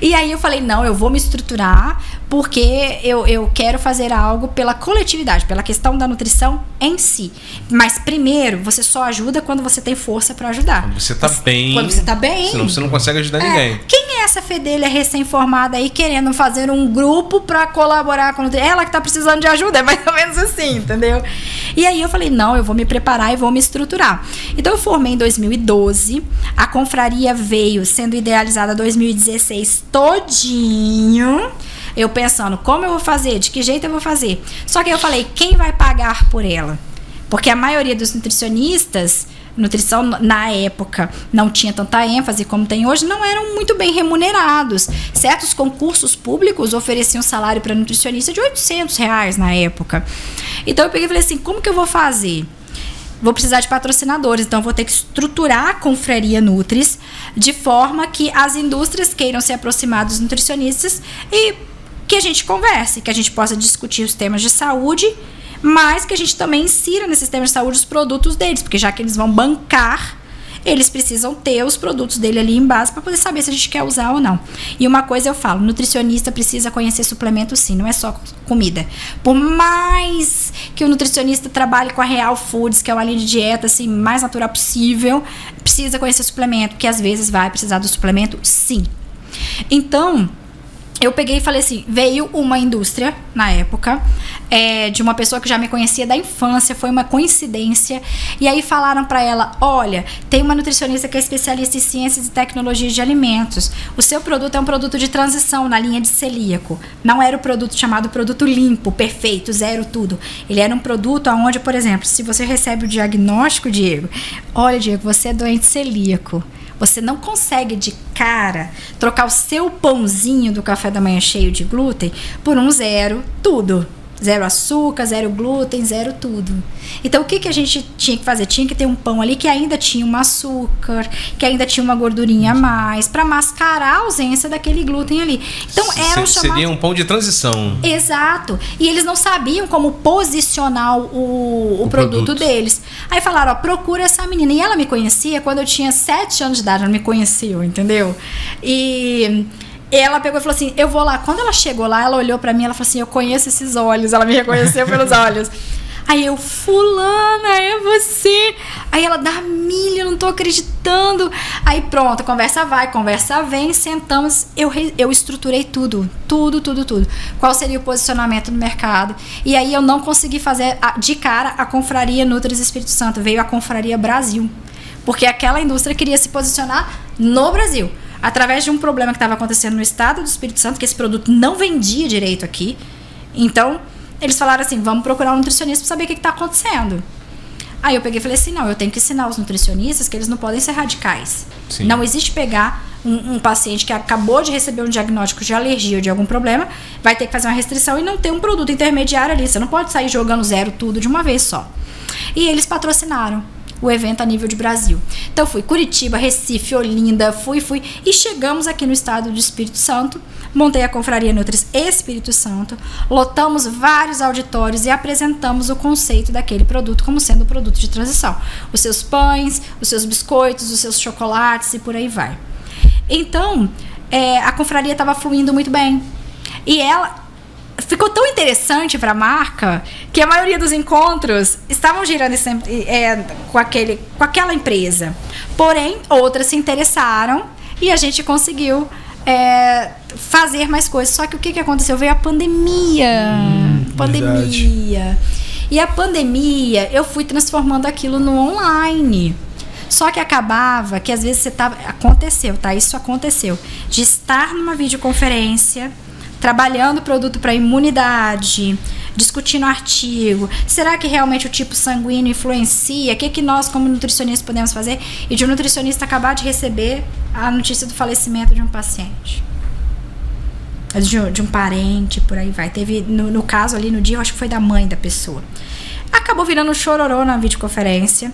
e aí eu falei, não, eu vou me estruturar, porque eu quero fazer algo pela coletividade, pela questão da nutrição em si. Mas primeiro, você só ajuda quando você tem força para ajudar. Quando você tá bem. Quando você tá bem. Senão você não consegue ajudar ninguém. Quem é essa fedelha recém-formada aí querendo fazer um grupo para colaborar com a nutrição? Ela que tá precisando de ajuda, é mais ou menos assim, entendeu? E aí eu falei, não, eu vou me preparar e vou me estruturar. Então eu formei em 2012, a confraria veio sendo idealizada em 2016 todinho. Eu pensando, como eu vou fazer? De que jeito eu vou fazer? Só que eu falei, quem vai pagar por ela? Porque a maioria dos nutricionistas, nutrição na época não tinha tanta ênfase como tem hoje, não eram muito bem remunerados. Certos concursos públicos ofereciam salário para nutricionista de R$800 na época. Então eu peguei e falei assim, como que eu vou fazer? Vou precisar de patrocinadores, então vou ter que estruturar a Confraria Nutris de forma que as indústrias queiram se aproximar dos nutricionistas e que a gente converse, que a gente possa discutir os temas de saúde, mas que a gente também insira nesses temas de saúde os produtos deles, porque já que eles vão bancar, eles precisam ter os produtos dele ali em base para poder saber se a gente quer usar ou não. E uma coisa eu falo, nutricionista precisa conhecer suplemento sim, não é só comida. Por mais que o nutricionista trabalhe com a Real Foods, que é uma linha de dieta assim, mais natural possível, precisa conhecer suplemento, porque às vezes vai precisar do suplemento sim. Então, eu peguei e falei assim, veio uma indústria na época, de uma pessoa que já me conhecia da infância, foi uma coincidência, e aí falaram pra ela, olha, tem uma nutricionista que é especialista em ciências e tecnologias de alimentos, o seu produto é um produto de transição na linha de celíaco, não era o produto chamado produto limpo, perfeito, zero tudo, ele era um produto onde, por exemplo, se você recebe o diagnóstico, Diego, olha Diego, você é doente celíaco, você não consegue de cara trocar o seu pãozinho do café da manhã cheio de glúten por um zero tudo. Zero açúcar, zero glúten, zero tudo. Então, o que a gente tinha que fazer? Tinha que ter um pão ali que ainda tinha um açúcar, que ainda tinha uma gordurinha a mais, para mascarar a ausência daquele glúten ali. Então, era um chamado... Seria um pão de transição. Exato. E eles não sabiam como posicionar o produto deles. Aí falaram, ó, procura essa menina. E ela me conhecia quando eu tinha 7 anos de idade. Ela me conheceu, entendeu? E... ela pegou e falou assim, eu vou lá. Quando ela chegou lá, ela olhou pra mim, ela falou assim, eu conheço esses olhos. Ela me reconheceu pelos olhos. Aí eu, fulana, é você? Aí ela, Damília, eu não tô acreditando. Aí pronto, conversa vai, conversa vem, sentamos. Eu estruturei tudo. Qual seria o posicionamento no mercado? E aí eu não consegui fazer de cara a Confraria Nutris Espírito Santo. Veio a Confraria Brasil. Porque aquela indústria queria se posicionar no Brasil. Através de um problema que estava acontecendo no estado do Espírito Santo, que esse produto não vendia direito aqui. Então, eles falaram assim, vamos procurar um nutricionista para saber o que está acontecendo. Aí eu peguei e falei assim, não, eu tenho que ensinar os nutricionistas que eles não podem ser radicais. Sim. Não existe pegar um paciente que acabou de receber um diagnóstico de alergia ou de algum problema, vai ter que fazer uma restrição e não ter um produto intermediário ali. Você não pode sair jogando zero tudo de uma vez só. E eles patrocinaram o evento a nível de Brasil. Então fui Curitiba, Recife, Olinda, fui e chegamos aqui no estado do Espírito Santo, montei a Confraria Nutris Espírito Santo, lotamos vários auditórios e apresentamos o conceito daquele produto como sendo o produto de transição. Os seus pães, os seus biscoitos, os seus chocolates e por aí vai. Então, a confraria estava fluindo muito bem. E ela ficou tão interessante para a marca que a maioria dos encontros estavam girando com aquela empresa. Porém, outras se interessaram e a gente conseguiu fazer mais coisas. Só que o que aconteceu? Veio a pandemia. Pandemia. E a pandemia, eu fui transformando aquilo no online. Só que acabava que às vezes você tava... Aconteceu, tá? Isso aconteceu. De estar numa videoconferência, trabalhando produto para imunidade, discutindo artigo. Será que realmente o tipo sanguíneo influencia? O que nós, como nutricionistas, podemos fazer? E de um nutricionista acabar de receber a notícia do falecimento de um paciente. De um parente, por aí vai. Teve, no caso ali no dia, eu acho que foi da mãe da pessoa. Acabou virando um chororô na videoconferência.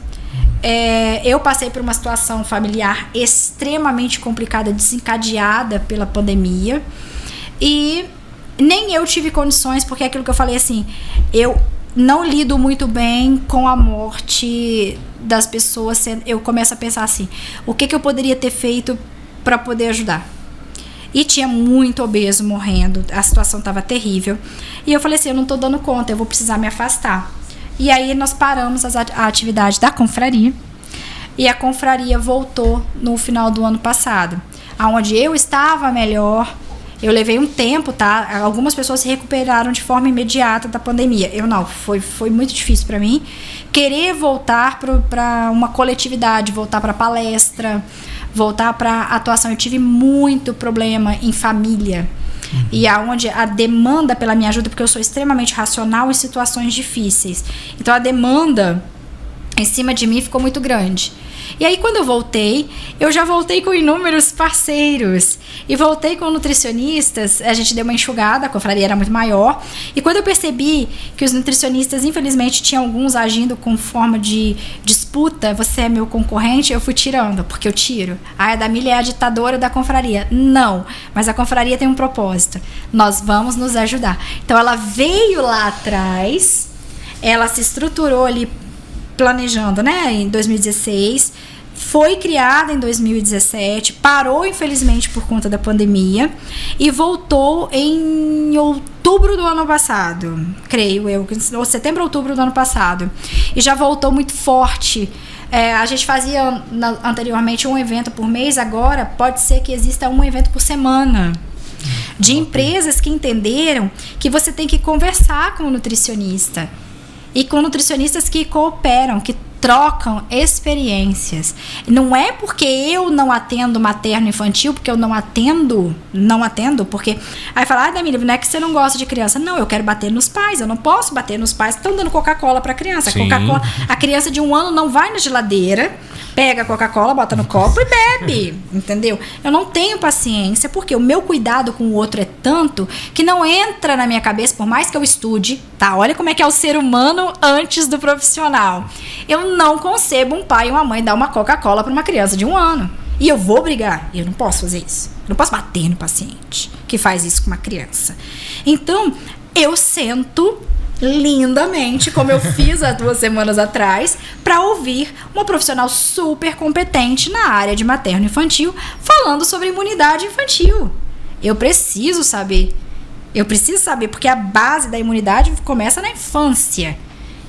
Eu passei por uma situação familiar extremamente complicada, desencadeada pela pandemia. E nem eu tive condições, porque é aquilo que eu falei assim, eu não lido muito bem com a morte das pessoas. Eu começo a pensar assim, o que eu poderia ter feito para poder ajudar? E tinha muito obeso morrendo, a situação estava terrível. E eu falei assim, eu não estou dando conta, eu vou precisar me afastar. E aí nós paramos a atividade da confraria. E a confraria voltou no final do ano passado. Onde eu estava melhor. Eu levei um tempo, tá? Algumas pessoas se recuperaram de forma imediata da pandemia. Eu não, foi muito difícil para mim. Querer voltar para uma coletividade, voltar para palestra, voltar para atuação. Eu tive muito problema em família. E aonde a demanda pela minha ajuda, porque eu sou extremamente racional em situações difíceis. Então a demanda em cima de mim ficou muito grande. E aí quando eu voltei, eu já voltei com inúmeros parceiros. E voltei com nutricionistas, a gente deu uma enxugada, a confraria era muito maior. E quando eu percebi que os nutricionistas, infelizmente, tinham alguns agindo com forma de disputa, você é meu concorrente, eu fui tirando, porque eu tiro. A Damília é a ditadora da confraria. Não, mas a confraria tem um propósito. Nós vamos nos ajudar. Então ela veio lá atrás, ela se estruturou ali, planejando, né, em 2016, foi criada em 2017, parou infelizmente por conta da pandemia e voltou em outubro do ano passado, creio eu, ou setembro, outubro do ano passado, e já voltou muito forte. A gente fazia anteriormente um evento por mês, agora pode ser que exista um evento por semana. De empresas que entenderam que você tem que conversar com o nutricionista. E com nutricionistas que cooperam, que trocam experiências. Não é porque eu não atendo materno-infantil, porque eu não atendo, porque... Aí fala, Damília, não é que você não gosta de criança. Não, eu quero bater nos pais, eu não posso bater nos pais que estão dando Coca-Cola para a criança. Coca-Cola, a criança de 1 ano não vai na geladeira, pega a Coca-Cola, bota no copo e bebe, entendeu? Eu não tenho paciência, porque o meu cuidado com o outro é tanto que não entra na minha cabeça, por mais que eu estude, tá? Olha como é que é o ser humano antes do profissional. Eu não concebo um pai e uma mãe dar uma Coca-Cola para uma criança de 1 ano. E eu vou brigar. Eu não posso fazer isso. Eu não posso bater no paciente que faz isso com uma criança. Então, eu sento lindamente, como eu fiz há 2 semanas atrás, para ouvir uma profissional super competente na área de materno-infantil falando sobre imunidade infantil. Eu preciso saber, porque a base da imunidade começa na infância.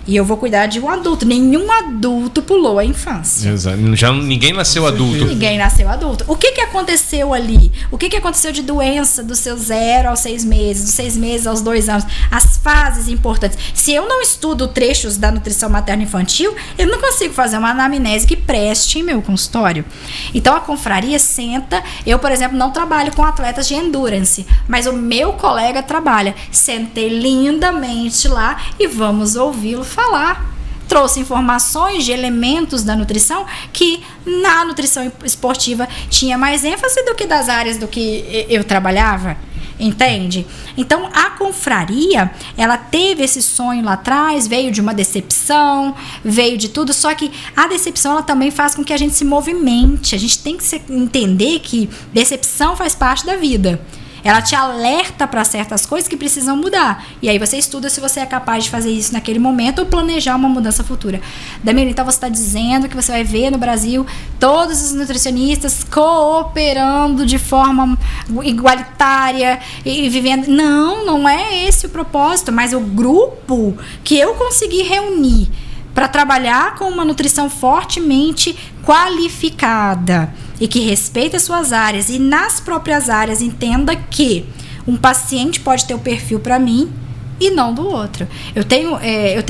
E eu vou cuidar de um adulto. Nenhum adulto pulou a infância. Exato. Ninguém nasceu adulto. Ninguém nasceu adulto. O que aconteceu ali? O que aconteceu de doença do seu 0 aos 6 meses, dos 6 meses aos 2 anos? As fases importantes. Se eu não estudo trechos da nutrição materno-infantil, eu não consigo fazer uma anamnese que preste em meu consultório. Então a confraria senta. Eu, por exemplo, não trabalho com atletas de endurance, mas o meu colega trabalha. Sentei lindamente lá e vamos ouvi-lo falar. Trouxe informações de elementos da nutrição que na nutrição esportiva tinha mais ênfase do que das áreas do que eu trabalhava, entende? Então a confraria, ela teve esse sonho lá atrás, veio de uma decepção, veio de tudo, só que a decepção ela também faz com que a gente se movimente. A gente tem que entender que decepção faz parte da vida. Ela te alerta para certas coisas que precisam mudar. E aí você estuda se você é capaz de fazer isso naquele momento ou planejar uma mudança futura. Damir, então você está dizendo que você vai ver no Brasil todos os nutricionistas cooperando de forma igualitária e vivendo... Não é esse o propósito, mas o grupo que eu consegui reunir para trabalhar com uma nutrição fortemente qualificada e que respeita as suas áreas e nas próprias áreas entenda que um paciente pode ter o perfil para mim e não do outro. Eu tenho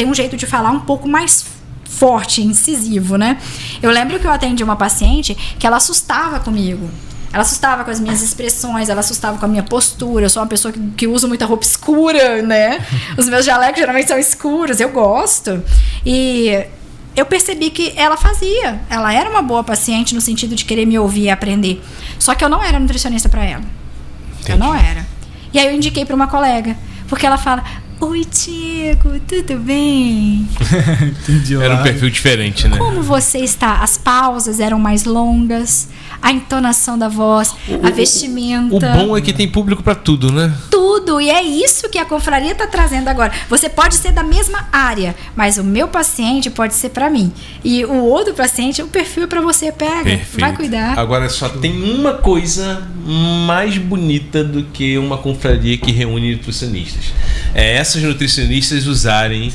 um jeito de falar um pouco mais forte, incisivo, né? Eu lembro que eu atendi uma paciente que ela assustava comigo. Ela assustava com as minhas expressões, ela assustava com a minha postura. Eu sou uma pessoa que usa muita roupa escura, né? Os meus jalecos geralmente são escuros, eu gosto. E eu percebi que ela fazia. Ela era uma boa paciente no sentido de querer me ouvir e aprender. Só que eu não era nutricionista para ela. Entendi. Eu não era. E aí eu indiquei para uma colega, porque ela fala: oi, Diego, tudo bem? Entendi. Era um perfil diferente, né? Como você está? As pausas eram mais longas, a entonação da voz, a vestimenta. O bom é que tem público para tudo, né? Tudo, e é isso que a confraria está trazendo agora. Você pode ser da mesma área, mas o meu paciente pode ser para mim. E o outro paciente, o perfil é para você, pega, perfeito. Vai cuidar. Agora só tem uma coisa mais bonita do que uma confraria que reúne nutricionistas. É essas nutricionistas usarem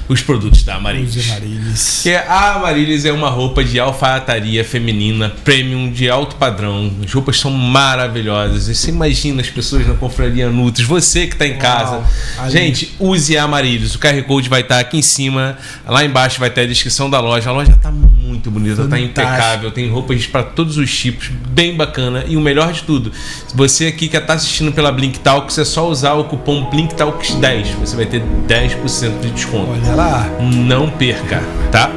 os produtos da Amaryllis. Que a Amaryllis é uma roupa de alfaiataria feminina, premium, de alto padrão. As roupas são maravilhosas. E você imagina as pessoas na confraria Nutris, você que está em casa. Gente, use a Amaryllis. O QR Code vai estar aqui em cima. Lá embaixo vai ter a descrição da loja. A loja está muito bonita, está impecável. Tem roupas para todos os tipos, bem bacana. E o melhor de tudo, você aqui que está assistindo pela Blink Talks, é só usar o cupom BlinkTalks10. Você vai ter 10% de desconto. Olha lá. Não perca, tá?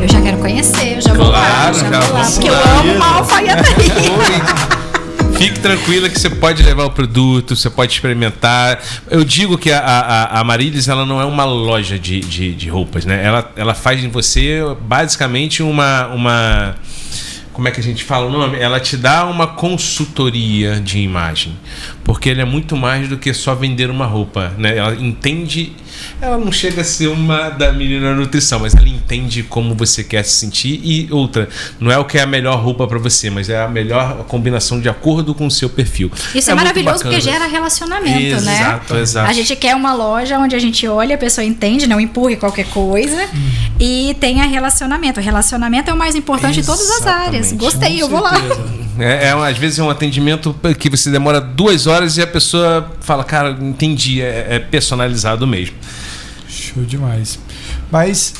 Eu já quero conhecer, eu já vou lá, porque eu amo uma alfaiataria. Fique tranquila que você pode levar o produto, você pode experimentar. Eu digo que a Amaryllis, ela não é uma loja de roupas, né? Ela faz em você basicamente uma como é que a gente fala o nome? Ela te dá uma consultoria de imagem, porque ele é muito mais do que só vender uma roupa, né? Ela entende, ela não chega a ser uma da menina nutrição, mas ela entende como você quer se sentir. E outra, não é o que é a melhor roupa para você, mas é a melhor combinação de acordo com o seu perfil. Isso é maravilhoso porque gera relacionamento, né? Exato. A gente quer uma loja onde a gente olha, a pessoa entende, não empurre qualquer coisa e tenha relacionamento. O relacionamento é o mais importante de todas as áreas. Gostei, eu vou lá. Às vezes é um atendimento que você demora 2 horas e a pessoa fala, cara, entendi, é personalizado mesmo. Show demais. Mas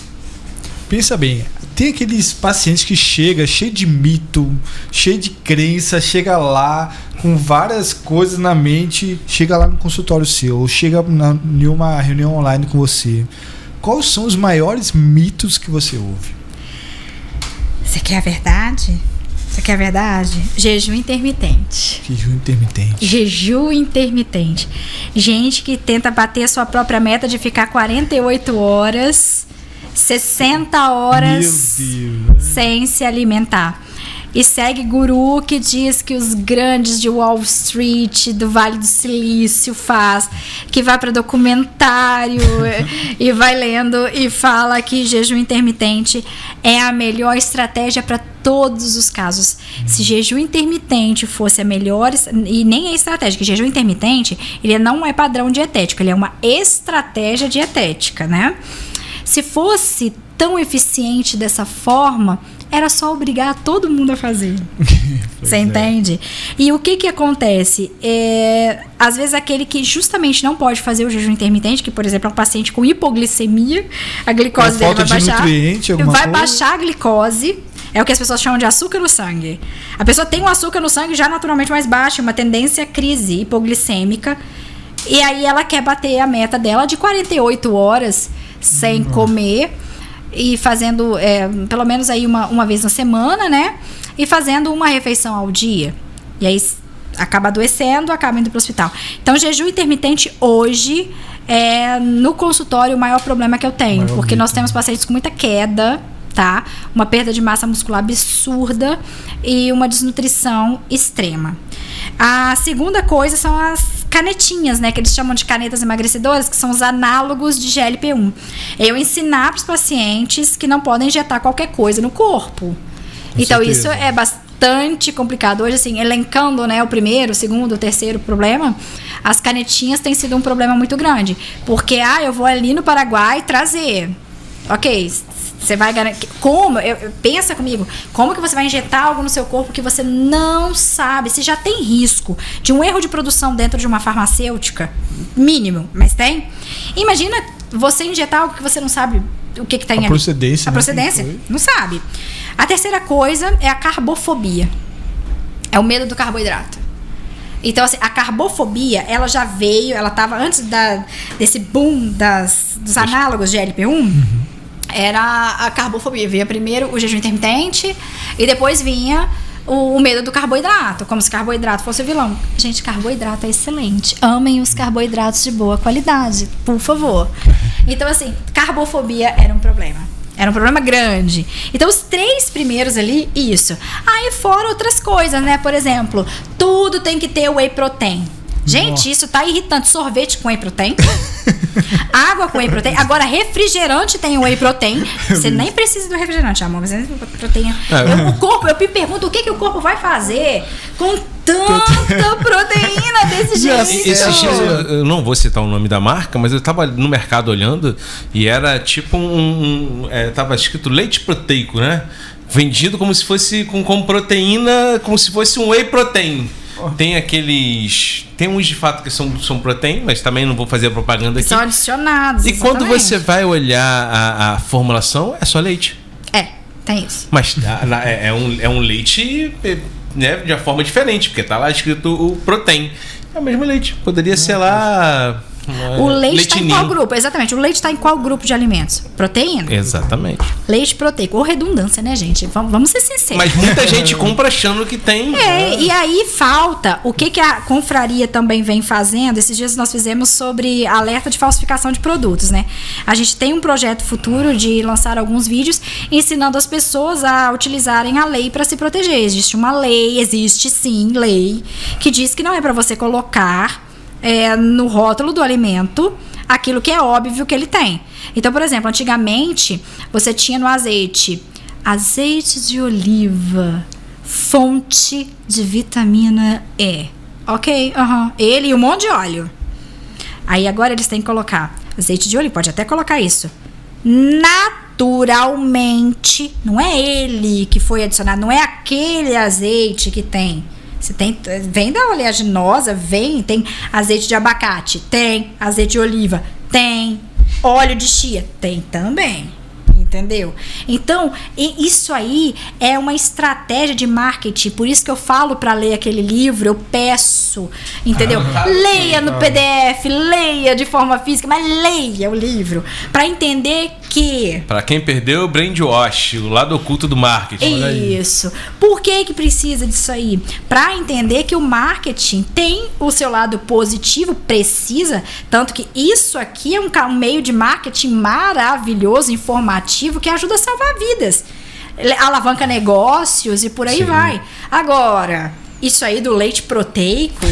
pensa bem, tem aqueles pacientes que chegam cheio de mito, cheio de crença, chega lá com várias coisas na mente, chega lá no consultório seu, ou chega em uma reunião online com você. Quais são os maiores mitos que você ouve? Você quer a verdade? Você quer a verdade? Jejum intermitente. Jejum intermitente. Jejum intermitente. Gente que tenta bater a sua própria meta de ficar 48 horas, 60 horas sem se alimentar. E segue guru que diz que os grandes de Wall Street, do Vale do Silício faz, que vai para documentário e vai lendo e fala que jejum intermitente é a melhor estratégia para todos os casos. Se jejum intermitente fosse a melhor, e nem é estratégia, que jejum intermitente, ele não é padrão dietético, ele é uma estratégia dietética, né? Se fosse tão eficiente dessa forma, era só obrigar todo mundo a fazer. Você entende? E o que acontece? Às vezes aquele que justamente não pode fazer o jejum intermitente, que por exemplo é um paciente com hipoglicemia, a glicose dele vai baixar. Vai baixar a glicose. É o que as pessoas chamam de açúcar no sangue. A pessoa tem um açúcar no sangue já naturalmente mais baixo, uma tendência à crise hipoglicêmica. E aí ela quer bater a meta dela de 48 horas sem comer. e fazendo pelo menos aí uma vez na semana, né? E fazendo uma refeição ao dia. E aí acaba adoecendo, acaba indo para o hospital. Então, jejum intermitente hoje é no consultório o maior problema que eu tenho, porque nós temos pacientes com muita queda, tá? Uma perda de massa muscular absurda e uma desnutrição extrema. A segunda coisa são as canetinhas, né? Que eles chamam de canetas emagrecedoras, que são os análogos de GLP-1. Eu ensinar para os pacientes que não podem injetar qualquer coisa no corpo. Então, isso é bastante complicado. Hoje, assim, elencando, né, o primeiro, o segundo, o terceiro problema, as canetinhas têm sido um problema muito grande. Porque, eu vou ali no Paraguai trazer. Ok, você vai garantir. Como? Pensa comigo. Como que você vai injetar algo no seu corpo que você não sabe? Se já tem risco de um erro de produção dentro de uma farmacêutica, mínimo, mas tem. Imagina você injetar algo que você não sabe o que tem ali. Procedência. A procedência? Não sabe. A terceira coisa é a carbofobia. É o medo do carboidrato. Então, assim, a carbofobia, ela já veio, ela estava antes desse boom dos análogos de GLP-1, era a carbofobia. Vinha primeiro o jejum intermitente e depois vinha o medo do carboidrato, como se carboidrato fosse o vilão. Gente, carboidrato é excelente. Amem os carboidratos de boa qualidade, por favor. Então, assim, carbofobia era um problema. Era um problema grande. Então, os 3 primeiros ali, isso. Aí, fora outras coisas, né? Por exemplo, tudo tem que ter whey protein. Gente, isso tá irritante. Sorvete com whey protein. Água com whey protein. Agora, refrigerante tem whey protein. Você nem precisa do refrigerante, amor. Mas proteína. Eu me pergunto o que o corpo vai fazer com tanta proteína desse jeito. Esses dias, eu não vou citar o nome da marca, mas eu tava no mercado olhando e era tipo tava escrito leite proteico, né? Vendido como se fosse com proteína, como se fosse um whey protein. Tem uns de fato que são proteína, mas também não vou fazer propaganda aqui. São adicionados. E quando você vai olhar a formulação, é só leite. Tem isso. Mas é um leite, né, de uma forma diferente, porque tá lá escrito o protein. É o mesmo leite. Poderia ser lá. O leite está em qual grupo? Exatamente. O leite está em qual grupo de alimentos? Proteína? Exatamente. Leite proteico. Ou redundância, né, gente? Vamos ser sinceros. Mas muita gente compra achando que tem. E aí falta. O que a confraria também vem fazendo? Esses dias nós fizemos sobre alerta de falsificação de produtos, né? A gente tem um projeto futuro de lançar alguns vídeos ensinando as pessoas a utilizarem a lei para se proteger. Existe sim lei, que diz que não é para você colocar no rótulo do alimento aquilo que é óbvio que ele tem. Então, por exemplo, antigamente você tinha no azeite de oliva, fonte de vitamina E. Ok? Ele e um monte de óleo. Aí agora eles têm que colocar azeite de oliva, pode até colocar isso. Naturalmente, não é ele que foi adicionado, não é aquele azeite que tem. Você vem da oleaginosa, tem azeite de abacate, tem azeite de oliva, tem óleo de chia, tem também. Entendeu? Então, isso aí é uma estratégia de marketing. Por isso que eu falo para ler aquele livro, eu peço, entendeu? Leia no PDF, leia de forma física, mas leia o livro para entender que... Para quem perdeu, o brainwash, o lado oculto do marketing. Isso. Por que precisa disso aí? Para entender que o marketing tem o seu lado positivo, precisa, tanto que isso aqui é um meio de marketing maravilhoso, informativo, que ajuda a salvar vidas, alavanca negócios e por aí vai. Agora, isso aí do leite proteico,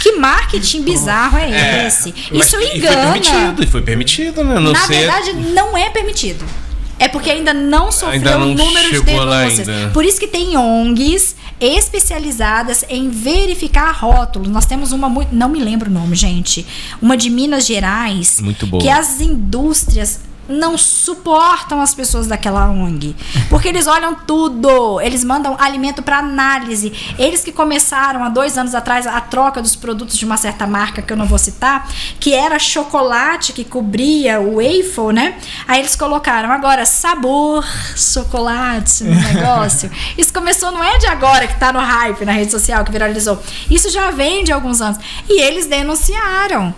que marketing bizarro é esse? Isso engana. E foi permitido, né? Na verdade, não é permitido. É porque ainda não sofreu um número de denúncias. Por isso que tem ONGs especializadas em verificar rótulos. Nós temos uma, não me lembro o nome, gente, uma de Minas Gerais, muito boa, que as indústrias não suportam as pessoas daquela ONG, porque eles olham tudo, eles mandam alimento para análise. Eles que começaram há 2 anos atrás a troca dos produtos de uma certa marca que eu não vou citar, que era chocolate que cobria o waffle, né? Aí eles colocaram agora sabor chocolate no negócio. Isso começou, não é de agora que tá no hype na rede social, que viralizou. Isso já vem de alguns anos. E eles denunciaram.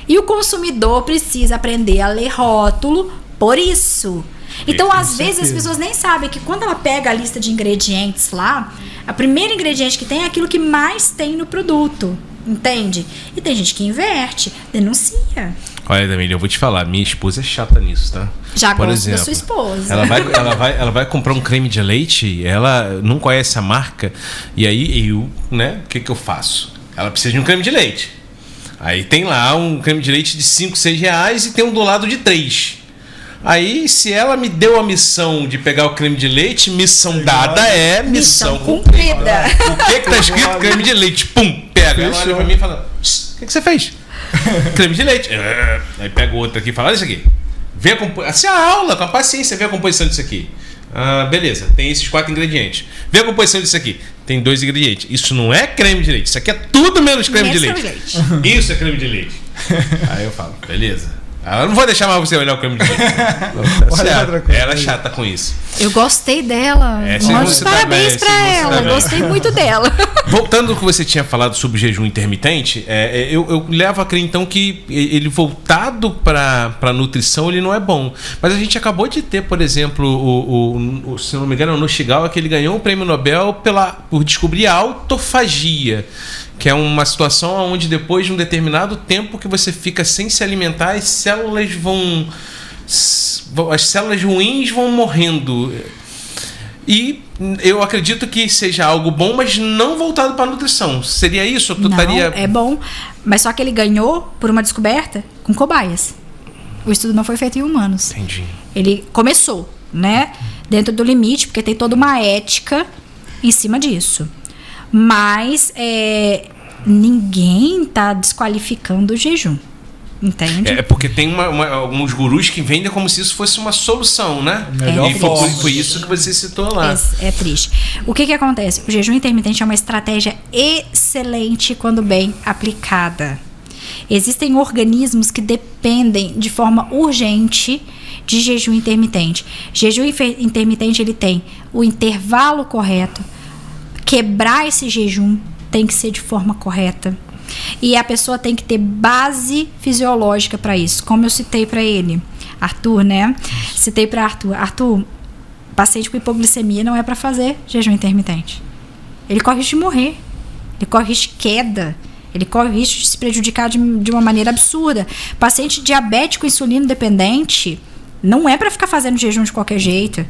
E o consumidor precisa aprender a ler rótulo por isso. Então, às vezes, as pessoas nem sabem que quando ela pega a lista de ingredientes lá, o primeiro ingrediente que tem é aquilo que mais tem no produto. Entende? E tem gente que inverte, denuncia. Olha, Damília, eu vou te falar, minha esposa é chata nisso, tá? Já gosto da sua esposa. Ela vai comprar um creme de leite, ela não conhece a marca, e aí eu, né, o que eu faço? Ela precisa de um creme de leite. Aí tem lá um creme de leite de 5, 6 reais e tem um do lado de 3. Aí, se ela me deu a missão de pegar o creme de leite, missão dada é missão cumprida. O que tá escrito creme de leite? Pum, pega. Ela olha pra mim e fala, o que você fez? Creme de leite. Aí pega outra aqui e fala, olha isso aqui. Vê a composição. Assim, a aula, com a paciência, vê a composição disso aqui. Beleza, tem esses 4 ingredientes. Vê a composição disso aqui. Tem 2 ingredientes. Isso não é creme de leite. Isso aqui é tudo menos creme de leite. Isso é creme de leite. Aí eu falo, beleza. Eu não vou deixar mais você olhar o creme de leite. Ela é chata com isso. Eu gostei dela. Muitos parabéns pra ela. Gostei muito dela. Voltando ao que você tinha falado sobre o jejum intermitente, eu levo a crer então que ele voltado para nutrição ele não é bom. Mas a gente acabou de ter, por exemplo, se não me engano, o Nochigawa, que ele ganhou um prêmio Nobel por descobrir a autofagia, que é uma situação onde depois de um determinado tempo que você fica sem se alimentar, as células ruins vão morrendo. E eu acredito que seja algo bom, mas não voltado para a nutrição. Seria isso? É bom, mas só que ele ganhou por uma descoberta com cobaias. O estudo não foi feito em humanos. Entendi. Ele começou, né, dentro do limite, porque tem toda uma ética em cima disso. Mas ninguém está desqualificando o jejum. Entende? É porque tem alguns gurus que vendem como se isso fosse uma solução, né? E foi isso que você citou lá. É triste. O que acontece? O jejum intermitente é uma estratégia excelente quando bem aplicada. Existem organismos que dependem de forma urgente de jejum intermitente. Jejum intermitente ele tem o intervalo correto. Quebrar esse jejum tem que ser de forma correta. E a pessoa tem que ter base fisiológica para isso. Como eu citei para ele, Arthur, né? Citei para Arthur, paciente com hipoglicemia não é para fazer jejum intermitente. Ele corre risco de morrer. Ele corre risco de queda. Ele corre risco de se prejudicar de uma maneira absurda. Paciente diabético insulino dependente não é para ficar fazendo jejum de qualquer jeito.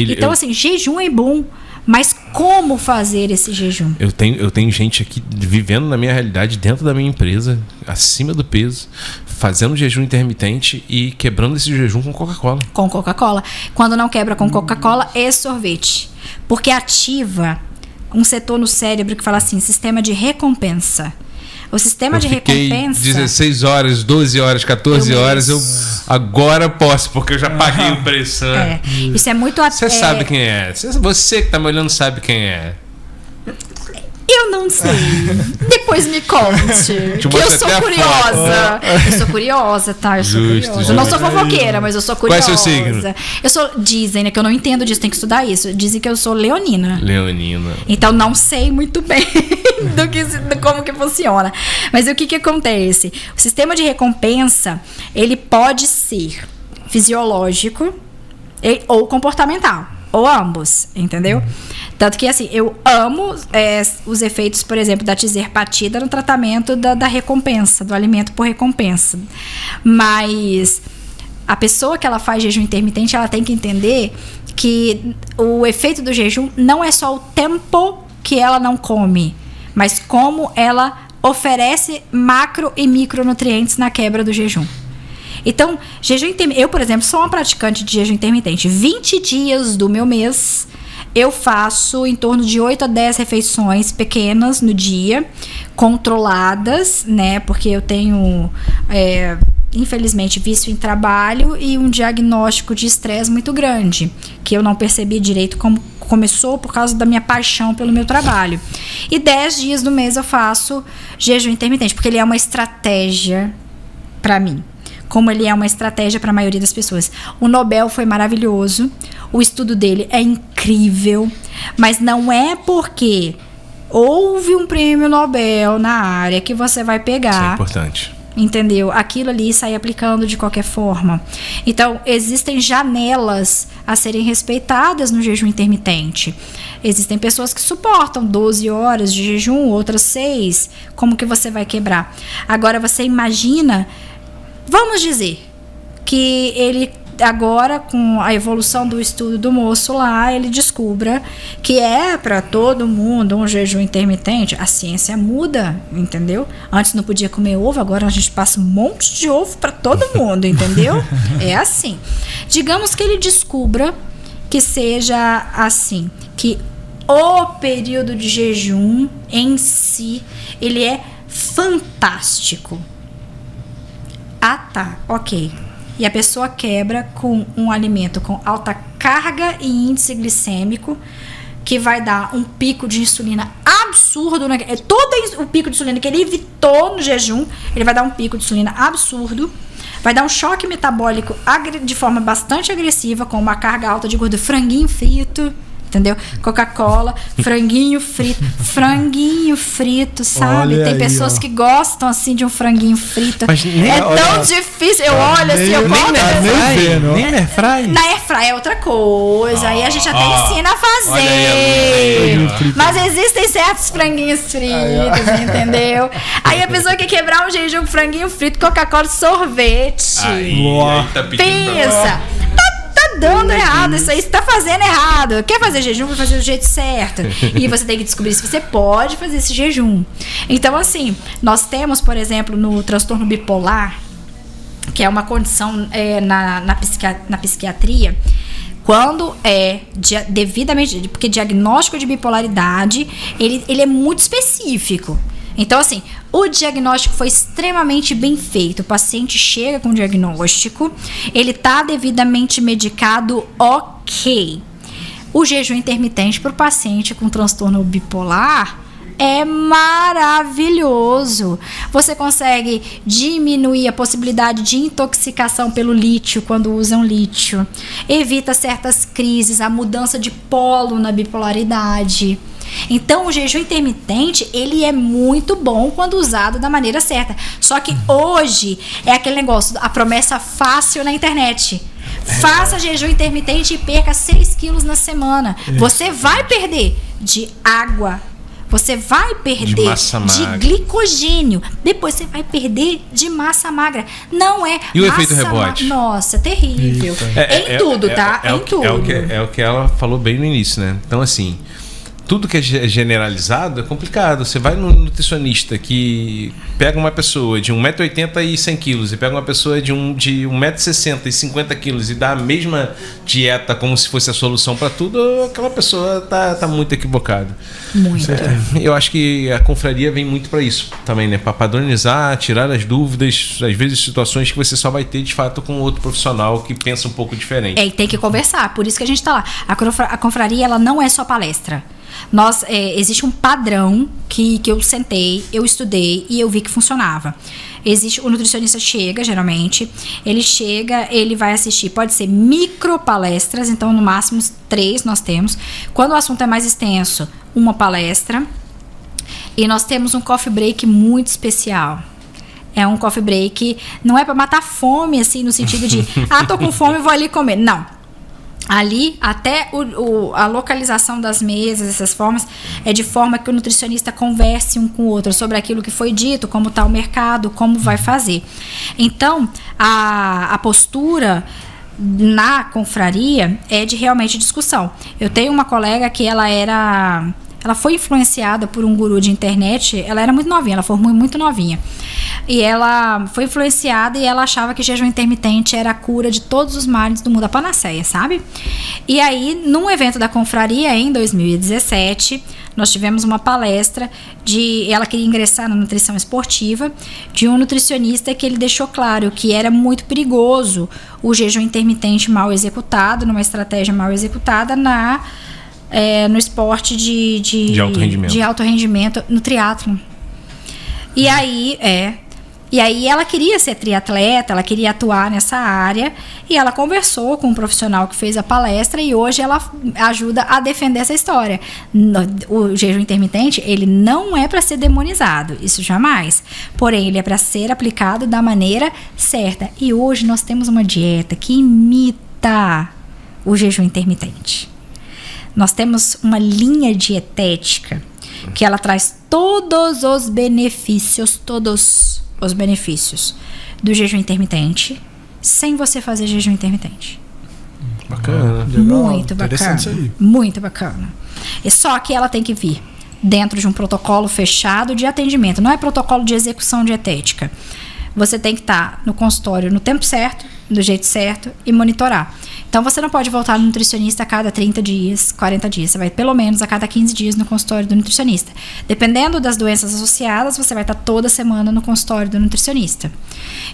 Então, assim, jejum é bom. Mas como fazer esse jejum? Eu tenho gente aqui vivendo na minha realidade, dentro da minha empresa, acima do peso, fazendo jejum intermitente e quebrando esse jejum com Coca-Cola. Com Coca-Cola. Quando não quebra com Coca-Cola, é sorvete. Porque ativa um setor no cérebro que fala assim, sistema de recompensa. O sistema de recompensa... 16 horas, 12 horas, 14 horas, eu agora posso, porque eu já paguei o preço. Né? Isso é muito... Você sabe quem é. Você que tá me olhando sabe quem é. Eu não sei. Depois me conte. Que eu sou curiosa. Eu sou curiosa, tá? Eu sou curiosa. Eu não sou fofoqueira, mas eu sou curiosa. Qual é o seu signo? Dizem, né? Que eu não entendo disso, tem que estudar isso. Dizem que eu sou leonina. Leonina. Então não sei muito bem como que funciona. Mas o que acontece? O sistema de recompensa, ele pode ser fisiológico ou comportamental. Ou ambos, entendeu? Tanto que, assim, eu amo os efeitos, por exemplo, da tizerpatida no tratamento da recompensa, do alimento por recompensa. Mas a pessoa que ela faz jejum intermitente, ela tem que entender que o efeito do jejum não é só o tempo que ela não come, mas como ela oferece macro e micronutrientes na quebra do jejum. Então, jejum intermitente, eu, por exemplo, sou uma praticante de jejum intermitente. 20 dias do meu mês, eu faço em torno de 8 a 10 refeições pequenas no dia, controladas, né? Porque eu tenho, infelizmente, vício em trabalho e um diagnóstico de estresse muito grande, que eu não percebi direito como começou por causa da minha paixão pelo meu trabalho. E 10 dias do mês eu faço jejum intermitente, porque ele é uma estratégia para mim. Como ele é uma estratégia para a maioria das pessoas. O Nobel foi maravilhoso, o estudo dele é incrível, mas não é porque houve um prêmio Nobel na área que você vai pegar. Isso é importante. entendeu? Aquilo ali sai aplicando de qualquer forma. Então, existem janelas a serem respeitadas no jejum intermitente. Existem pessoas que suportam 12 horas de jejum, outras 6. Como que você vai quebrar? Agora, você imagina, vamos dizer que ele agora, com a evolução do estudo do moço lá, ele descubra que é para todo mundo um jejum intermitente. A ciência muda, entendeu? Antes não podia comer ovo, agora a gente passa um monte de ovo para todo mundo, entendeu? É assim. Digamos que ele descubra que seja assim, que o período de jejum em si, ele é fantástico. Ah, tá, ok. E a pessoa quebra com um alimento com alta carga e índice glicêmico, que vai dar um pico de insulina absurdo. Todo o pico de insulina que ele evitou no jejum, ele vai dar um pico de insulina absurdo. Vai dar um choque metabólico de forma bastante agressiva, com uma carga alta de gordura, franguinho frito, entendeu? Coca-Cola, franguinho frito, sabe? Olha tem aí, pessoas que gostam assim de um franguinho frito. Mas tão difícil. Eu olho assim, eu corto. Nem na airfry. Na airfry é outra coisa. Aí a gente até ensina a fazer. Mas existem certos franguinhos fritos, entendeu? Aí a pessoa quer quebrar um jejum com franguinho frito, Coca-Cola, sorvete. Aí tá pedindo. Pensa. Tá dando errado, isso aí você tá fazendo errado. Quer fazer jejum, vai fazer do jeito certo. E você tem que descobrir se você pode fazer esse jejum. Então, assim, nós temos, por exemplo, no transtorno bipolar, que é uma condição na psiquiatria, quando é devidamente, porque diagnóstico de bipolaridade, ele é muito específico. Então, assim, o diagnóstico foi extremamente bem feito. O paciente chega com o diagnóstico, ele está devidamente medicado, ok. O jejum intermitente para o paciente com transtorno bipolar é maravilhoso. Você consegue diminuir a possibilidade de intoxicação pelo lítio quando usam lítio. Evita certas crises, a mudança de polo na bipolaridade. Então, o jejum intermitente, ele é muito bom quando usado da maneira certa. Só que hoje é aquele negócio, a promessa fácil na internet. Faça jejum intermitente e perca 6 quilos na semana. Você vai perder de água. Você vai perder de glicogênio. Depois você vai perder de massa magra. Não é. E o efeito rebote? Nossa, terrível. Em tudo, tá? Em tudo. É o que ela falou bem no início, né? Então, assim, tudo que é generalizado é complicado. Você vai no nutricionista que pega uma pessoa de 1,80m e 100 quilos e pega uma pessoa de 1,60m e 50 quilos e dá a mesma dieta como se fosse a solução para tudo, aquela pessoa tá muito equivocada. Muito. Eu acho que a confraria vem muito para isso também, né? Para padronizar, tirar as dúvidas, às vezes situações que você só vai ter de fato com outro profissional que pensa um pouco diferente. E tem que conversar, por isso que a gente tá lá. A confraria, ela não é só palestra. Existe um padrão que eu sentei, eu estudei e eu vi que funcionava. O nutricionista chega, geralmente, ele vai assistir, pode ser micro palestras, então no máximo 3 nós temos. Quando o assunto é mais extenso, uma palestra. E nós temos um coffee break muito especial. É um coffee break, não é para matar fome, assim, no sentido de, tô com fome, vou ali comer. Não. Ali, até a localização das mesas, essas formas, é de forma que o nutricionista converse um com o outro sobre aquilo que foi dito, como está o mercado, como vai fazer. Então, a postura na confraria é de realmente discussão. Eu tenho uma colega que ela foi influenciada por um guru de internet, ela era muito novinha, ela formou muito novinha. E ela foi influenciada e ela achava que jejum intermitente era a cura de todos os males do mundo, a panaceia, sabe? E aí, num evento da confraria, em 2017, nós tivemos uma palestra ela queria ingressar na nutrição esportiva, de um nutricionista que ele deixou claro que era muito perigoso o jejum intermitente mal executado, numa estratégia mal executada no esporte de alto rendimento no triatlon. E aí, E aí ela queria ser triatleta, ela queria atuar nessa área, e ela conversou com um profissional que fez a palestra, e hoje ela ajuda a defender essa história. O jejum intermitente, ele não é para ser demonizado, isso jamais. Porém, ele é para ser aplicado da maneira certa. E hoje nós temos uma dieta que imita o jejum intermitente. Nós temos uma linha dietética que ela traz todos os benefícios do jejum intermitente sem você fazer jejum intermitente. Bacana. Muito bacana. Muito bacana. E só que ela tem que vir dentro de um protocolo fechado de atendimento. Não é protocolo de execução dietética. Você tem que estar no consultório no tempo certo, do jeito certo e monitorar. Então, você não pode voltar no nutricionista a cada 30 dias, 40 dias. Você vai pelo menos a cada 15 dias no consultório do nutricionista. Dependendo das doenças associadas, você vai estar toda semana no consultório do nutricionista.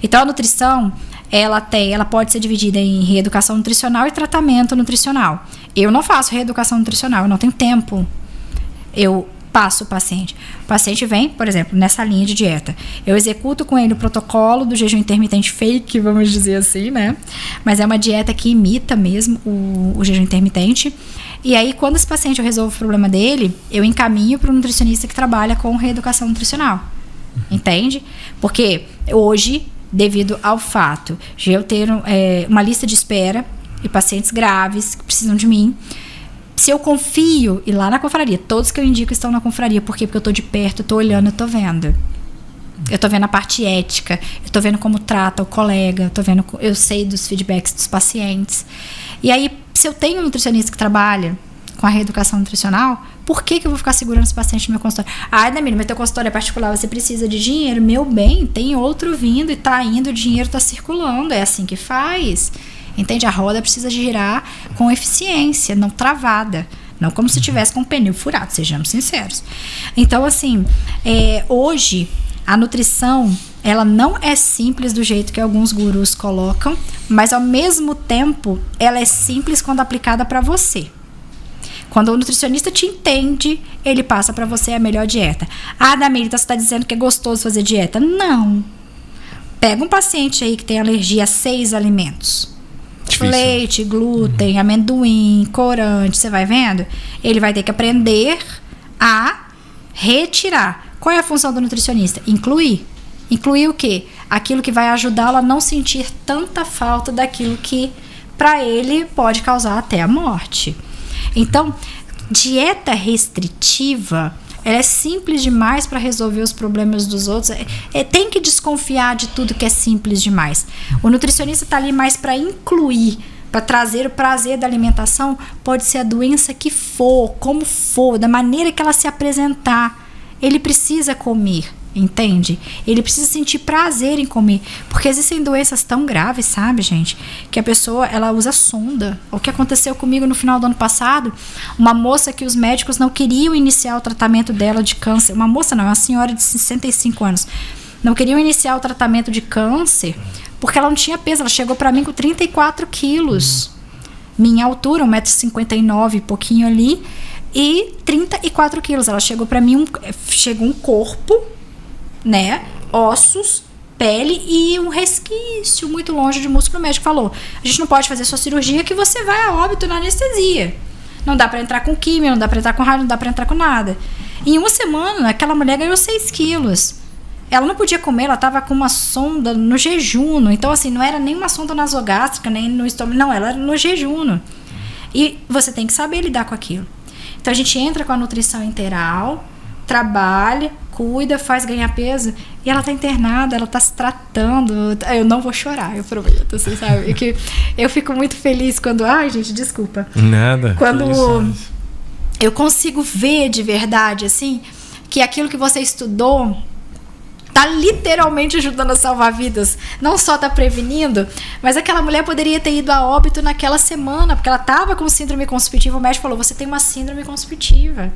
Então, a nutrição, ela pode ser dividida em reeducação nutricional e tratamento nutricional. Eu não faço reeducação nutricional, eu não tenho tempo. Eu passo o paciente. O paciente vem, por exemplo, nessa linha de dieta. Eu executo com ele o protocolo do jejum intermitente fake, vamos dizer assim, né? Mas é uma dieta que imita mesmo o jejum intermitente. E aí, quando esse paciente eu resolvo o problema dele, eu encaminho para o nutricionista que trabalha com reeducação nutricional. Entende? Porque hoje, devido ao fato de eu ter uma lista de espera e pacientes graves que precisam de mim, se eu confio, e lá na confraria, todos que eu indico estão na confraria. Por quê? Porque eu tô de perto, eu tô olhando, eu tô vendo. Eu tô vendo a parte ética, eu tô vendo como trata o colega, eu sei dos feedbacks dos pacientes. E aí, se eu tenho um nutricionista que trabalha com a reeducação nutricional, por que eu vou ficar segurando esse paciente no meu consultório? Ah, Damir, mas teu consultório é particular, você precisa de dinheiro. Meu bem, tem outro vindo e tá indo, o dinheiro tá circulando, é assim que faz. Entende? A roda precisa girar com eficiência, não travada. Não como se tivesse com o pneu furado, sejamos sinceros. Então, assim, hoje, a nutrição, ela não é simples do jeito que alguns gurus colocam, mas, ao mesmo tempo, ela é simples quando aplicada para você. Quando o nutricionista te entende, ele passa para você a melhor dieta. Ah, Damir, então você está dizendo que é gostoso fazer dieta? Não. Pega um paciente aí que tem alergia a 6 alimentos. Difícil. Leite, glúten, amendoim, corante, você vai vendo? Ele vai ter que aprender a retirar. Qual é a função do nutricionista? Incluir. Incluir o quê? Aquilo que vai ajudá-lo a não sentir tanta falta daquilo que, para ele, pode causar até a morte. Então, dieta restritiva, ela é simples demais para resolver os problemas dos outros. Tem que desconfiar de tudo que é simples demais. O nutricionista está ali mais para incluir, para trazer o prazer da alimentação. Pode ser a doença que for, como for, da maneira que ela se apresentar. Ele precisa comer, entende? Ele precisa sentir prazer em comer. Porque existem doenças tão graves, sabe, gente? Que a pessoa, ela usa sonda. O que aconteceu comigo no final do ano passado, uma moça que os médicos não queriam iniciar o tratamento dela de câncer. Uma moça não, uma senhora de 65 anos. Não queriam iniciar o tratamento de câncer porque ela não tinha peso. Ela chegou pra mim com 34 quilos. Minha altura, 1,59m e pouquinho ali, e 34 quilos. Ela chegou pra mim, chegou um corpo, né, ossos, pele e um resquício muito longe de músculo. O médico falou: a gente não pode fazer sua cirurgia que você vai a óbito na anestesia. Não dá pra entrar com químio, não dá pra entrar com rádio, não dá pra entrar com nada. Em uma semana, aquela mulher ganhou 6 quilos. Ela não podia comer, ela tava com uma sonda no jejum. Então, assim, não era nem uma sonda nasogástrica, nem no estômago, não, ela era no jejum. E você tem que saber lidar com aquilo. Então, a gente entra com a nutrição integral, trabalha, cuida, faz ganhar peso, e ela tá internada, ela tá se tratando. Eu não vou chorar, eu prometo, você sabe? Que eu fico muito feliz quando... Ai, gente, desculpa. Nada. Quando eu consigo ver de verdade, assim, que aquilo que você estudou tá literalmente ajudando a salvar vidas. Não só tá prevenindo, mas aquela mulher poderia ter ido a óbito naquela semana, porque ela tava com síndrome constipativa. O médico falou: você tem uma síndrome constipativa.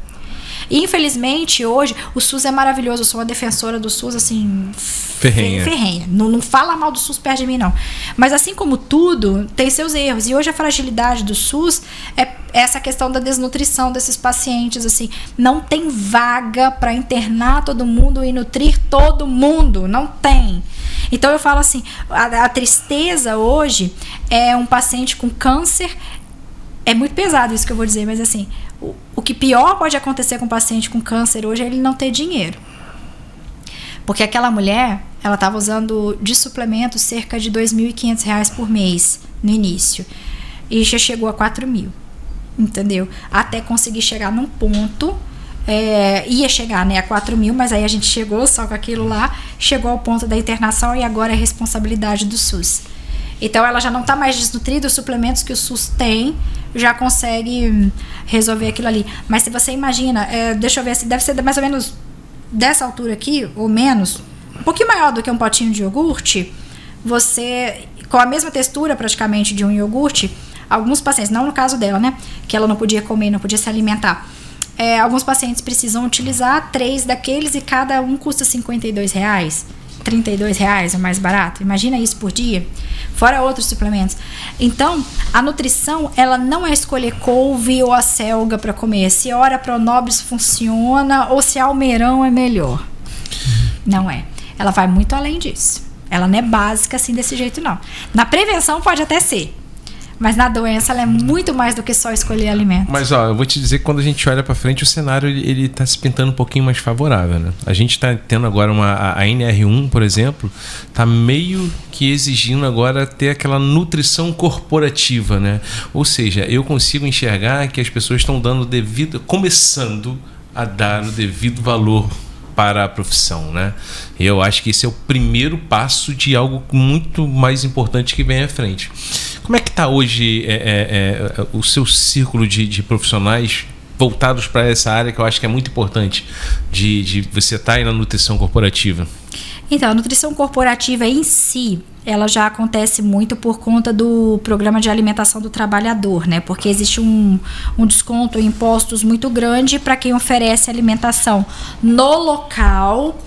E, infelizmente, hoje, o SUS é maravilhoso. Eu sou uma defensora do SUS, assim, ferrenha. Não fala mal do SUS perto de mim, não. Mas, assim como tudo, tem seus erros. E hoje a fragilidade do SUS é essa questão da desnutrição desses pacientes, assim. Não tem vaga para internar todo mundo e nutrir todo mundo. Não tem. Então, eu falo assim, a tristeza hoje é um paciente com câncer. É muito pesado isso que eu vou dizer, mas assim, o que pior pode acontecer com um paciente com câncer hoje é ele não ter dinheiro. Porque aquela mulher, ela estava usando de suplemento cerca de R$ 2.500 por mês no início. E já chegou a 4.000, entendeu? Até conseguir chegar num ponto, ia chegar, né, a 4.000, mas aí a gente chegou só com aquilo lá, chegou ao ponto da internação e agora é responsabilidade do SUS. Então ela já não está mais desnutrida, os suplementos que o SUS tem já consegue resolver aquilo ali. Mas se você imagina, deixa eu ver, se deve ser mais ou menos dessa altura aqui, ou menos, um pouquinho maior do que um potinho de iogurte, você, com a mesma textura praticamente de um iogurte, alguns pacientes, não no caso dela, né, que ela não podia comer, não podia se alimentar, alguns pacientes precisam utilizar 3 daqueles e cada um custa R$52. R$32 é o mais barato. Imagina isso por dia, fora outros suplementos. Então, a nutrição, ela não é escolher couve ou acelga para comer, se ora pronobis funciona ou se almeirão é melhor. Não é. Ela vai muito além disso. Ela não é básica assim desse jeito, não. Na prevenção pode até ser, mas na doença ela é muito mais do que só escolher alimento. Mas ó, eu vou te dizer que quando a gente olha para frente, o cenário ele tá se pintando um pouquinho mais favorável, né? A gente tá tendo agora a NR1, por exemplo, tá meio que exigindo agora ter aquela nutrição corporativa, né? Ou seja, eu consigo enxergar que as pessoas estão começando a dar o devido valor para a profissão, né? Eu acho que esse é o primeiro passo de algo muito mais importante que vem à frente. Como é que está hoje o seu círculo de profissionais voltados para essa área que eu acho que é muito importante de você estar aí na nutrição corporativa? Então, a nutrição corporativa em si, ela já acontece muito por conta do programa de alimentação do trabalhador, né? Porque existe um desconto em impostos muito grande para quem oferece alimentação no local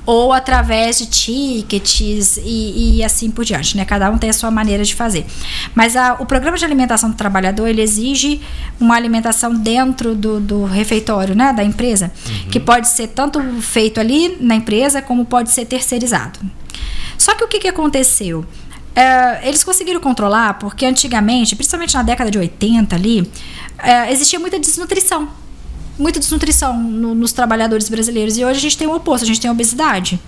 ou através de tickets e assim por diante, né? Cada um tem a sua maneira de fazer. Mas o programa de alimentação do trabalhador, ele exige uma alimentação dentro do refeitório, né? Da empresa, que pode ser tanto feito ali na empresa, como pode ser terceirizado. Só que o que aconteceu? Eles conseguiram controlar, porque antigamente, principalmente na década de 80 ali, existia muita desnutrição nos trabalhadores brasileiros. E hoje a gente tem o oposto, a gente tem obesidade.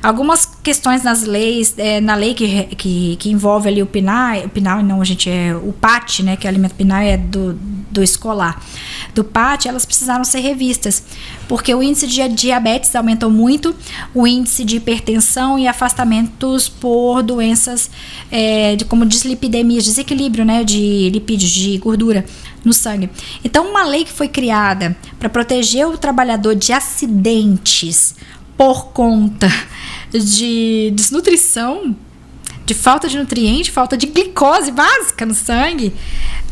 Algumas questões nas leis, na lei que envolve ali o PNAE, não, gente, o PAT, né, que é o alimento PNAE é do escolar. Do PAT, elas precisaram ser revistas, porque o índice de diabetes aumentou muito, o índice de hipertensão e afastamentos por doenças como dislipidemias, desequilíbrio, né, de lipídios, de gordura no sangue. Então, uma lei que foi criada para proteger o trabalhador de acidentes por conta de desnutrição, de falta de nutriente, falta de glicose básica no sangue.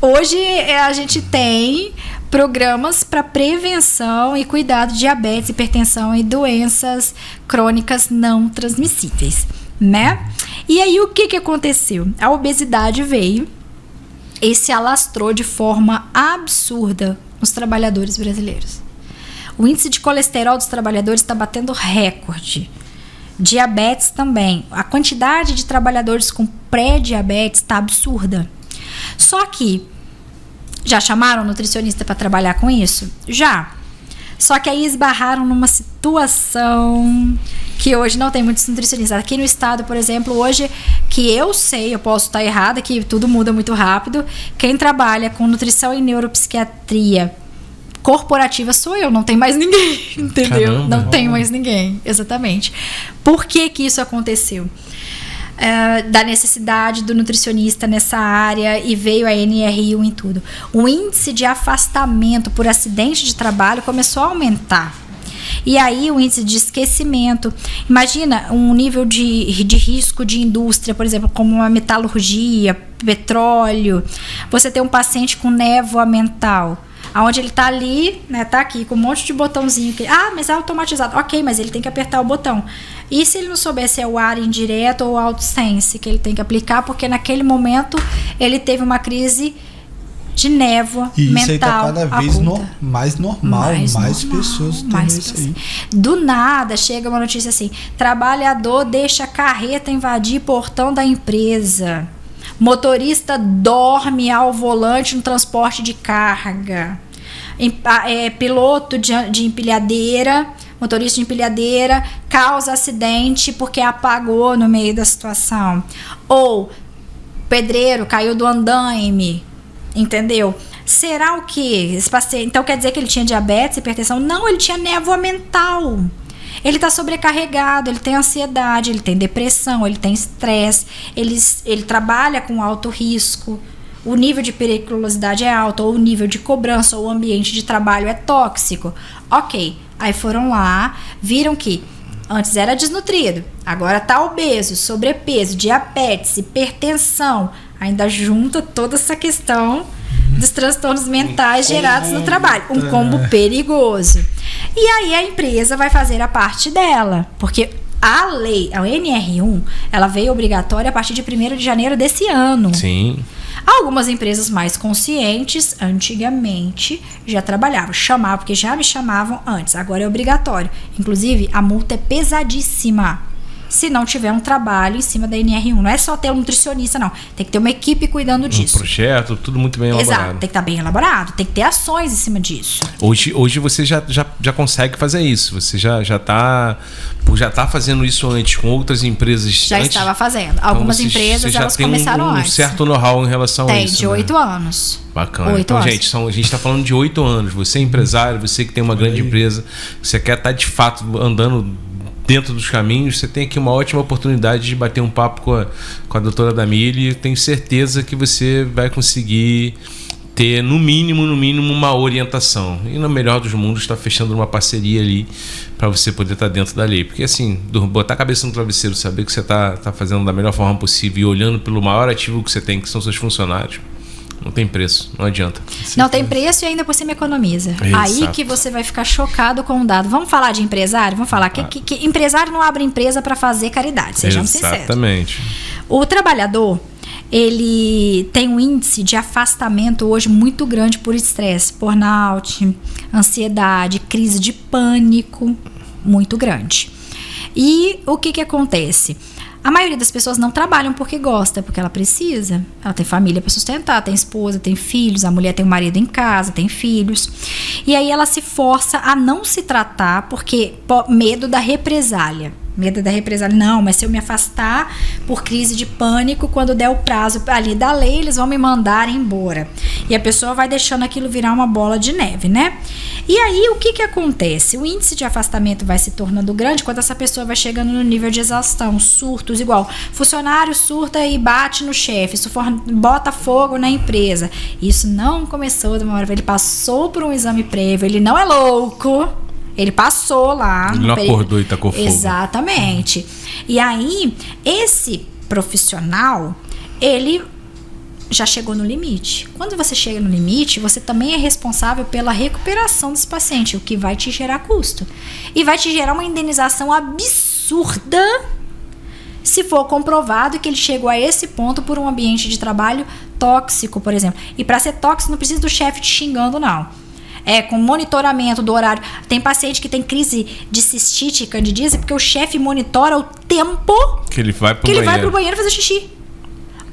Hoje a gente tem programas para prevenção e cuidado de diabetes, hipertensão e doenças crônicas não transmissíveis, né? E aí o que aconteceu? A obesidade veio e se alastrou de forma absurda nos trabalhadores brasileiros. O índice de colesterol dos trabalhadores está batendo recorde. Diabetes também. A quantidade de trabalhadores com pré-diabetes está absurda. Só que, já chamaram um nutricionista para trabalhar com isso? Já. Só que aí esbarraram numa situação que hoje não tem muitos nutricionistas. Aqui no estado, por exemplo, hoje, que eu sei, eu posso estar errada, que tudo muda muito rápido, quem trabalha com nutrição e neuropsiquiatria corporativa sou eu, não tem mais ninguém, entendeu? Caramba, não tem mais ninguém, exatamente. Por que isso aconteceu? Da necessidade do nutricionista nessa área e veio a NR1 em tudo. O índice de afastamento por acidente de trabalho começou a aumentar. E aí o índice de esquecimento. Imagina um nível de risco de indústria, por exemplo, como a metalurgia, petróleo. Você tem um paciente com névoa mental. Onde ele tá ali, né, tá aqui com um monte de botãozinho. Mas é automatizado. Ok, mas ele tem que apertar o botão. E se ele não souber se é o ar indireto ou o AutoSense que ele tem que aplicar, porque naquele momento ele teve uma crise de névoa e mental. Isso aí tá cada vez mais normal, mais pessoas têm isso aí. Do nada chega uma notícia assim: trabalhador deixa carreta invadir portão da empresa. Motorista dorme ao volante no transporte de carga. Piloto de empilhadeira, motorista de empilhadeira, causa acidente porque apagou no meio da situação. Ou pedreiro caiu do andaime. Entendeu? Será o quê? Esse paciente, então quer dizer que ele tinha diabetes, hipertensão? Não, ele tinha névoa mental. Ele está sobrecarregado, ele tem ansiedade, ele tem depressão, ele tem estresse, ele trabalha com alto risco, o nível de periculosidade é alto, ou o nível de cobrança, ou o ambiente de trabalho é tóxico. Ok, aí foram lá, viram que antes era desnutrido, agora está obeso, sobrepeso, diabetes, hipertensão, ainda junta toda essa questão dos transtornos mentais gerados no trabalho. Um combo perigoso. E aí a empresa vai fazer a parte dela, porque a lei, a NR1, ela veio obrigatória a partir de 1º de janeiro desse ano. Sim. Algumas empresas mais conscientes, antigamente, já trabalhavam. Chamavam, porque já me chamavam antes. Agora é obrigatório. Inclusive, a multa é pesadíssima se não tiver um trabalho em cima da NR1. Não é só ter um nutricionista, não. Tem que ter uma equipe cuidando disso. Um projeto, tudo muito bem elaborado. Exato, tem que estar bem elaborado. Tem que ter ações em cima disso. Hoje você já consegue fazer isso. Você já tá fazendo isso antes com outras empresas. Já estava fazendo. Algumas empresas, elas começaram antes. Um certo know-how em relação a isso. Tem, de 8 anos. Bacana. 8 então, anos. gente, a gente está falando de 8 anos. Você é empresário, você que tem uma grande empresa, você quer estar de fato andando dentro dos caminhos, você tem aqui uma ótima oportunidade de bater um papo com a doutora Damile. Tenho certeza que você vai conseguir ter, no mínimo, uma orientação. E no melhor dos mundos, está fechando uma parceria ali para você poder estar dentro da lei. Porque assim, botar a cabeça no travesseiro, saber que você está fazendo da melhor forma possível e olhando pelo maior ativo que você tem, que são seus funcionários, não tem preço, não adianta. Não tem preço e ainda por cima economiza. Exato. Aí que você vai ficar chocado com o dado. Vamos falar de empresário? Vamos falar que empresário não abre empresa para fazer caridade, sejamos sinceros. Exatamente. O trabalhador, ele tem um índice de afastamento hoje muito grande por estresse, burnout, ansiedade, crise de pânico, muito grande. E o que acontece? A maioria das pessoas não trabalham porque gosta, porque ela precisa. Ela tem família para sustentar, tem esposa, tem filhos, a mulher tem um marido em casa, tem filhos. E aí ela se força a não se tratar porque medo da represália. Medo da represália. Não, mas se eu me afastar por crise de pânico, quando der o prazo ali da lei, eles vão me mandar embora. E a pessoa vai deixando aquilo virar uma bola de neve, né? E aí, o que acontece? O índice de afastamento vai se tornando grande quando essa pessoa vai chegando no nível de exaustão, surtos, igual funcionário surta e bate no chefe, bota fogo na empresa. Isso não começou de uma hora, ele passou por um exame prévio, ele não é louco. Ele passou lá. Ele não acordou e tacou fogo. Exatamente. E aí, esse profissional, ele já chegou no limite. Quando você chega no limite, você também é responsável pela recuperação desse paciente, o que vai te gerar custo. E vai te gerar uma indenização absurda se for comprovado que ele chegou a esse ponto por um ambiente de trabalho tóxico, por exemplo. E para ser tóxico, não precisa do chefe te xingando, não. Com monitoramento do horário. Tem paciente que tem crise de cistite e candidíase porque o chefe monitora o tempo que ele vai pro banheiro fazer xixi.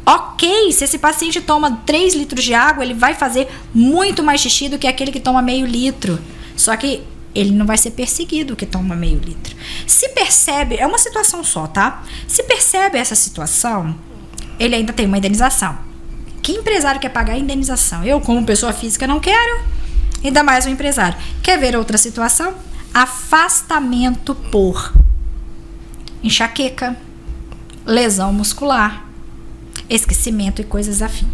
Ok, se esse paciente toma 3 litros de água, ele vai fazer muito mais xixi do que aquele que toma meio litro. Só que ele não vai ser perseguido que toma meio litro. Se percebe, é uma situação só, tá? Se percebe essa situação, ele ainda tem uma indenização. Que empresário quer pagar a indenização? Eu, como pessoa física, não quero. Ainda mais um empresário. Quer ver outra situação? Afastamento por enxaqueca, lesão muscular, esquecimento e coisas afim.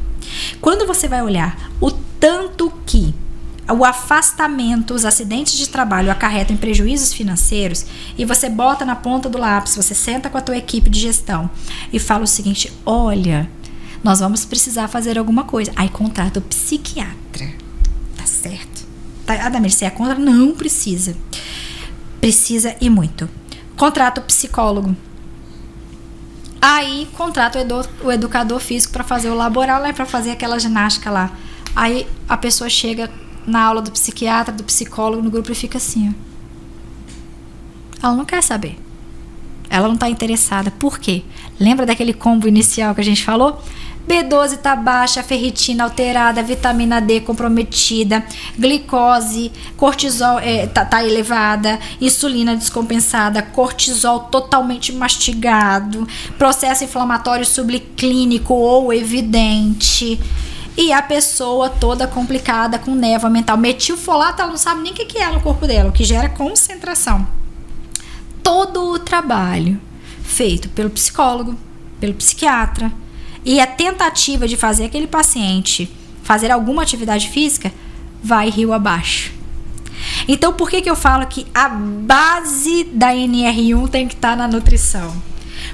Quando você vai olhar o tanto que o afastamento, os acidentes de trabalho acarretam em prejuízos financeiros, e você bota na ponta do lápis, você senta com a tua equipe de gestão e fala o seguinte: olha, nós vamos precisar fazer alguma coisa. Aí contrata o psiquiatra. Tá certo? Adamir, você é contra? Não precisa. Precisa e muito. Contrata o psicólogo. Aí contrata o educador físico para fazer o laboral lá, para fazer aquela ginástica lá. Aí a pessoa chega na aula do psiquiatra, do psicólogo, no grupo e fica assim, ó. Ela não quer saber. Ela não está interessada. Por quê? Lembra daquele combo inicial que a gente falou? B12 está baixa, ferritina alterada, vitamina D comprometida, glicose, cortisol tá elevada, insulina descompensada, cortisol totalmente mastigado, processo inflamatório subclínico ou evidente. E a pessoa toda complicada com névoa mental. Metilfolato, ela não sabe nem o que é no corpo dela, o que gera concentração. Todo o trabalho feito pelo psicólogo, pelo psiquiatra, e a tentativa de fazer aquele paciente fazer alguma atividade física vai rio abaixo. Então, por que eu falo que a base da NR1 tem que estar na nutrição?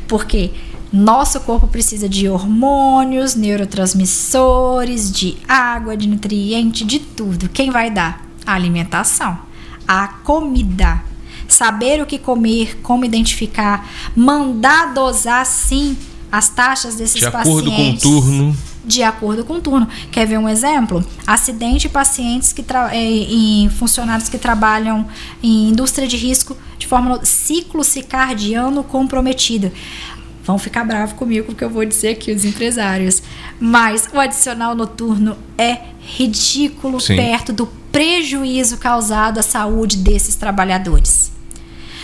Porque nosso corpo precisa de hormônios, neurotransmissores, de água, de nutriente, de tudo. Quem vai dar? A alimentação, a comida. Saber o que comer, como identificar, mandar dosar sim as taxas desses pacientes. De acordo com o turno. De acordo com o turno. Quer ver um exemplo? Acidente pacientes em funcionários que trabalham em indústria de risco de forma ciclo circadiano comprometido. Vão ficar bravos comigo porque eu vou dizer aqui os empresários. Mas o adicional noturno é ridículo perto do prejuízo causado à saúde desses trabalhadores.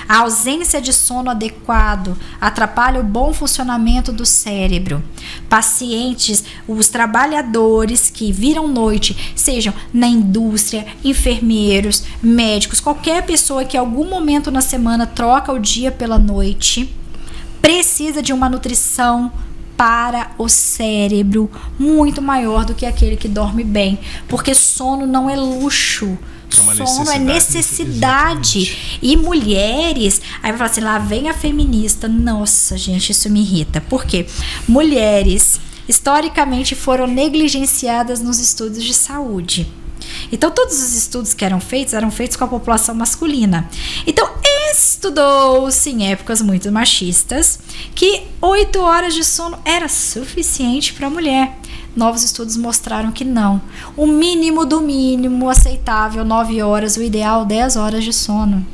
A ausência de sono adequado atrapalha o bom funcionamento do cérebro. Pacientes, os trabalhadores que viram noite, sejam na indústria, enfermeiros, médicos, qualquer pessoa que em algum momento na semana troca o dia pela noite, precisa de uma nutrição para o cérebro muito maior do que aquele que dorme bem. Porque sono não é luxo. Sono é necessidade. E mulheres, aí vai falar assim, lá vem a feminista. Nossa, gente, isso me irrita. Por quê? Mulheres, historicamente, foram negligenciadas nos estudos de saúde. Então, todos os estudos que eram feitos com a população masculina. Então, estudou-se em épocas muito machistas que 8 horas de sono era suficiente para a mulher. Novos estudos mostraram que não. O mínimo do mínimo aceitável, 9 horas, o ideal, 10 horas de sono.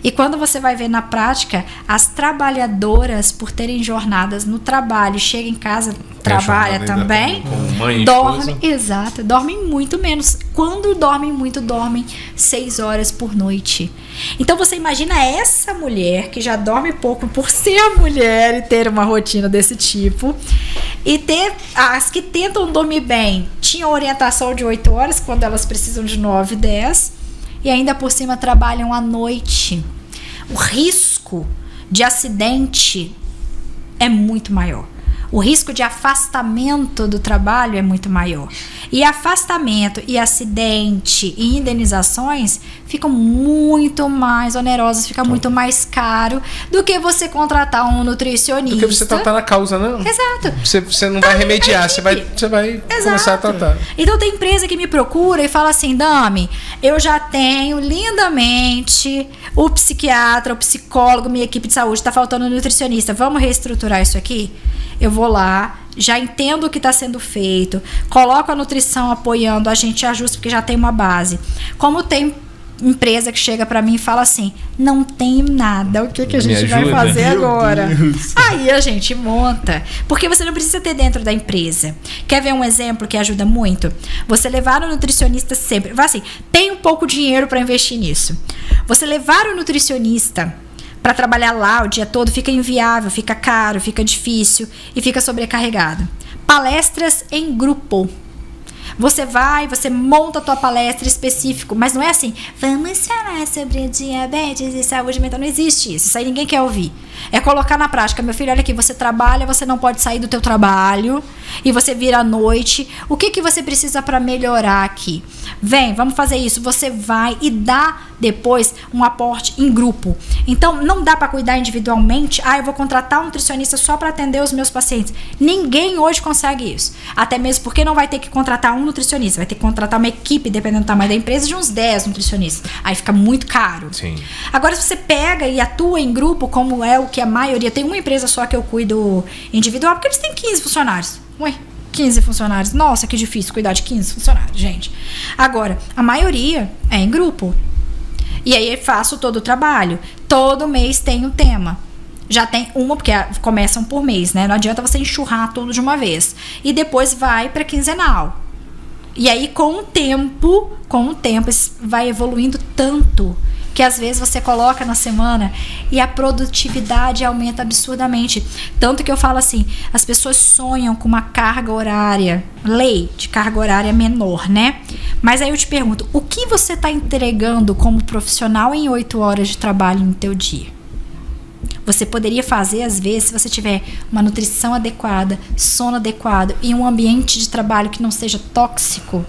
E quando você vai ver na prática, as trabalhadoras, por terem jornadas no trabalho, chegam em casa, trabalha também, dormem muito menos. Quando dormem muito, dormem 6 horas por noite. Então você imagina essa mulher que já dorme pouco por ser mulher e ter uma rotina desse tipo, e ter as que tentam dormir bem, tinham orientação de 8 horas, quando elas precisam de 9, 10, e ainda por cima trabalham à noite. O risco de acidente é muito maior. O risco de afastamento do trabalho é muito maior. E afastamento e acidente e indenizações ficam muito mais onerosos, fica muito mais caro do que você contratar um nutricionista. Do que você tratar na causa, né? Exato. Você não vai remediar, você vai começar a tratar. Então tem empresa que me procura e fala assim, Dami, eu já tenho lindamente o psiquiatra, o psicólogo, minha equipe de saúde, tá faltando um nutricionista, vamos reestruturar isso aqui? Eu vou lá, já entendo o que está sendo feito, coloco a nutrição apoiando, a gente ajusta porque já tem uma base. Como tem empresa que chega para mim e fala assim, não tenho nada, o que a gente vai fazer agora? Aí a gente monta, porque você não precisa ter dentro da empresa. Quer ver um exemplo que ajuda muito? Você levar o nutricionista sempre, vai assim, tem um pouco de dinheiro para investir nisso. Você levar o nutricionista para trabalhar lá o dia todo fica inviável, fica caro, fica difícil e fica sobrecarregado. Palestras em grupo. Você vai, você monta a tua palestra específica, mas não é assim, vamos falar sobre diabetes e saúde mental. Não existe isso, isso aí ninguém quer ouvir. É colocar na prática, meu filho, olha aqui, você trabalha, você não pode sair do teu trabalho e você vira à noite. O que você precisa para melhorar aqui? Vem, vamos fazer isso. Você vai e dá depois um aporte em grupo. Então, não dá para cuidar individualmente. Eu vou contratar um nutricionista só para atender os meus pacientes. Ninguém hoje consegue isso. Até mesmo porque não vai ter que contratar um um nutricionista, vai ter que contratar uma equipe, dependendo do tamanho da empresa, de uns 10 nutricionistas. Aí fica muito caro. Sim. Agora, se você pega e atua em grupo, como é o que a maioria... Tem uma empresa só que eu cuido individual, porque eles têm 15 funcionários. Ué, 15 funcionários. Nossa, que difícil cuidar de 15 funcionários, gente. Agora, a maioria é em grupo. E aí eu faço todo o trabalho. Todo mês tem um tema. Já tem uma, porque começam por mês, né? Não adianta você enxurrar tudo de uma vez. E depois vai para quinzenal. E aí, com o tempo, vai evoluindo tanto que às vezes você coloca na semana e a produtividade aumenta absurdamente. Tanto que eu falo assim, as pessoas sonham com uma carga horária, lei de carga horária menor, né? Mas aí eu te pergunto, o que você está entregando como profissional em 8 horas de trabalho no teu dia? Você poderia fazer, às vezes, se você tiver uma nutrição adequada, sono adequado e um ambiente de trabalho que não seja tóxico,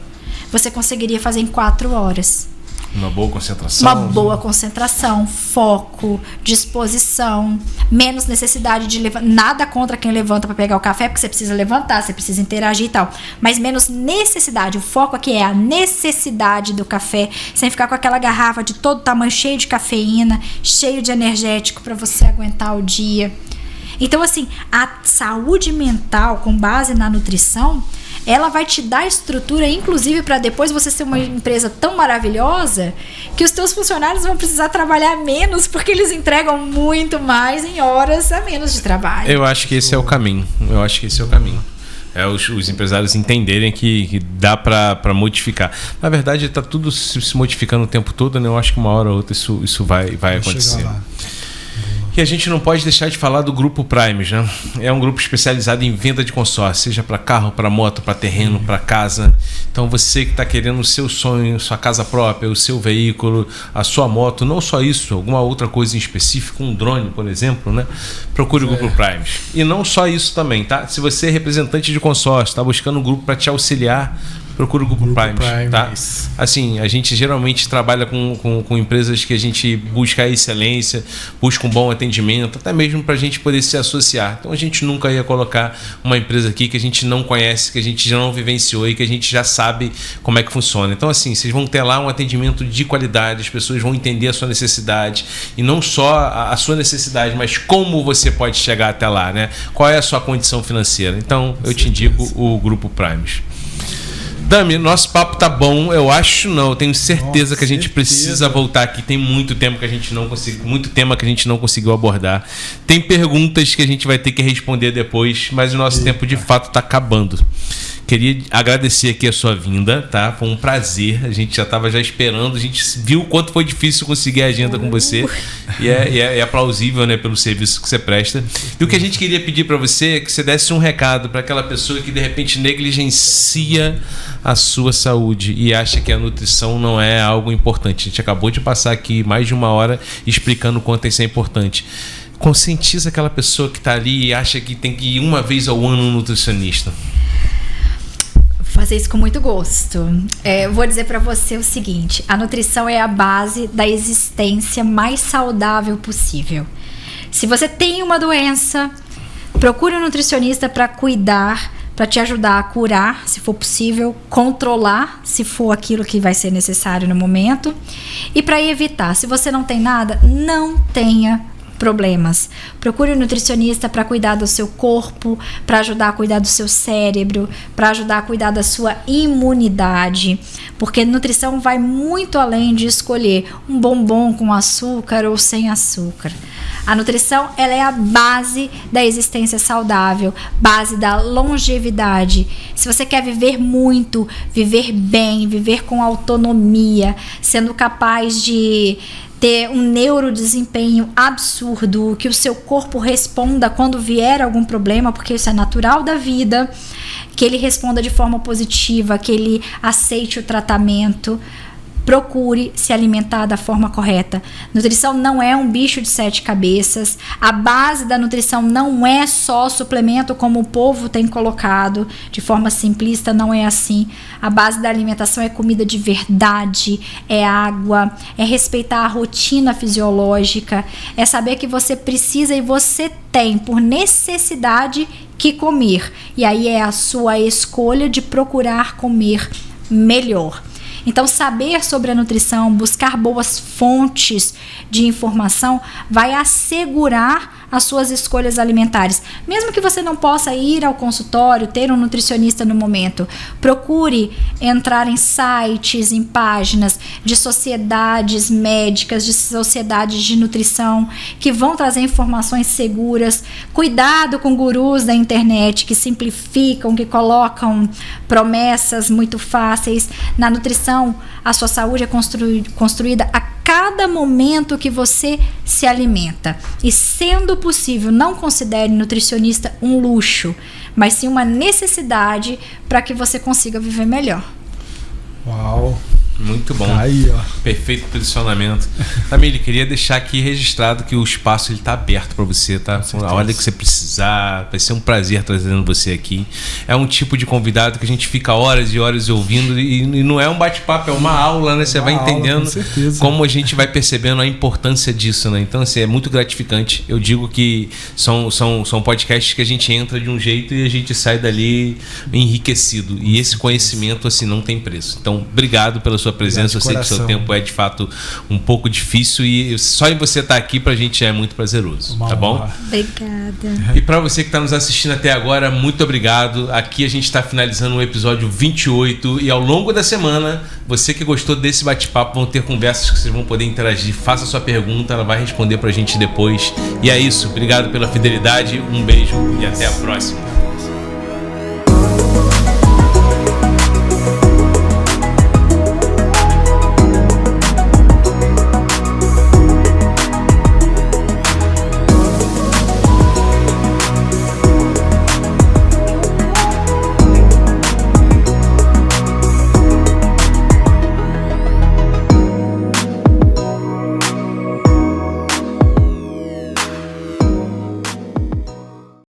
você conseguiria fazer em 4 horas. Uma boa concentração. Uma boa concentração, foco, disposição, menos necessidade de levantar. Nada contra quem levanta para pegar o café, porque você precisa levantar, você precisa interagir e tal. Mas menos necessidade. O foco aqui é a necessidade do café, sem ficar com aquela garrafa de todo tamanho, cheio de cafeína, cheio de energético para você aguentar o dia. Então, assim, a saúde mental com base na nutrição, ela vai te dar estrutura, inclusive, para depois você ser uma empresa tão maravilhosa que os teus funcionários vão precisar trabalhar menos, porque eles entregam muito mais em horas a menos de trabalho. Eu acho que esse é o caminho. Os empresários entenderem que dá para modificar. Na verdade, está tudo se modificando o tempo todo, né? Eu acho que uma hora ou outra isso vai acontecer. E a gente não pode deixar de falar do Grupo Primes, né? É um grupo especializado em venda de consórcio, seja para carro, para moto, para terreno, para casa. Então você que está querendo o seu sonho, sua casa própria, o seu veículo, a sua moto, não só isso, alguma outra coisa em específico, um drone, por exemplo, né? Procure o Grupo Primes. E não só isso também, tá? Se você é representante de consórcio, está buscando um grupo para te auxiliar, procura o Grupo Primes, tá? Assim, a gente geralmente trabalha com empresas que a gente busca a excelência, busca um bom atendimento, até mesmo para a gente poder se associar. Então a gente nunca ia colocar uma empresa aqui que a gente não conhece, que a gente já não vivenciou e que a gente já sabe como é que funciona. Então assim, vocês vão ter lá um atendimento de qualidade, as pessoas vão entender a sua necessidade, e não só a sua necessidade, mas como você pode chegar até lá, né? Qual é a sua condição financeira. Então eu te indico o Grupo Primes. Dami, nosso papo tá bom, eu acho não, eu tenho certeza que a gente precisa voltar aqui, tem muito tempo que a gente não conseguiu, muito tema que a gente não conseguiu abordar, tem perguntas que a gente vai ter que responder depois, mas o nosso tempo de fato tá acabando. Queria agradecer aqui a sua vinda, tá? Foi um prazer, a gente já estava esperando, a gente viu o quanto foi difícil conseguir a agenda com você e é plausível, né, pelo serviço que você presta. E o que a gente queria pedir para você é que você desse um recado para aquela pessoa que de repente negligencia a sua saúde e acha que a nutrição não é algo importante. A gente acabou de passar aqui mais de 1 hora explicando o quanto isso é importante. Conscientiza aquela pessoa que está ali e acha que tem que ir uma vez ao ano um nutricionista. Fazer isso com muito gosto. Vou dizer para você o seguinte: a nutrição é a base da existência mais saudável possível. Se você tem uma doença, procure um nutricionista para cuidar, para te ajudar a curar, se for possível, controlar, se for aquilo que vai ser necessário no momento, e para evitar. Se você não tem nada, não tenha problemas. Procure um nutricionista para cuidar do seu corpo, para ajudar a cuidar do seu cérebro, para ajudar a cuidar da sua imunidade, porque nutrição vai muito além de escolher um bombom com açúcar ou sem açúcar. A nutrição, ela é a base da existência saudável, base da longevidade. Se você quer viver muito, viver bem, viver com autonomia, sendo capaz de ter um neurodesempenho absurdo, que o seu corpo responda quando vier algum problema, porque isso é natural da vida, que ele responda de forma positiva, que ele aceite o tratamento. procure se alimentar da forma correta. Nutrição não é um bicho de 7 cabeças. A base da nutrição não é só suplemento como o povo tem colocado de forma simplista, não é assim. A base da alimentação é comida de verdade, é água, é respeitar a rotina fisiológica, é saber que você precisa e você tem por necessidade que comer. E aí é a sua escolha de procurar comer melhor. Então, saber sobre a nutrição, buscar boas fontes de informação vai assegurar as suas escolhas alimentares. Mesmo que você não possa ir ao consultório, ter um nutricionista no momento, procure entrar em sites, em páginas de sociedades médicas, de sociedades de nutrição, que vão trazer informações seguras. Cuidado com gurus da internet que simplificam, que colocam promessas muito fáceis. Na nutrição, a sua saúde é construída a cada momento que você se alimenta. E, sendo possível, não considere nutricionista um luxo, mas sim uma necessidade para que você consiga viver melhor. Uau! Muito bom. Aí, ó. Perfeito posicionamento. Tamile, queria deixar aqui registrado que o espaço está aberto para você, tá? A hora que você precisar, vai ser um prazer trazendo você aqui. É um tipo de convidado que a gente fica horas e horas ouvindo e não é um bate-papo, é uma aula, né? Você vai entendendo como a gente vai percebendo a importância disso, né? Então, assim, é muito gratificante. Eu digo que são podcasts que a gente entra de um jeito e a gente sai dali enriquecido. E esse conhecimento, assim, não tem preço. Então, obrigado pela sua presença. Eu sei que o seu tempo é de fato um pouco difícil e só em você estar aqui pra gente é muito prazeroso, tá bom? Obrigada. E pra você que tá nos assistindo até agora, muito obrigado. Aqui a gente tá finalizando o episódio 28 e ao longo da semana, você que gostou desse bate-papo, vão ter conversas que vocês vão poder interagir. Faça a sua pergunta, ela vai responder pra gente depois. E é isso, obrigado pela fidelidade, um beijo e até a próxima.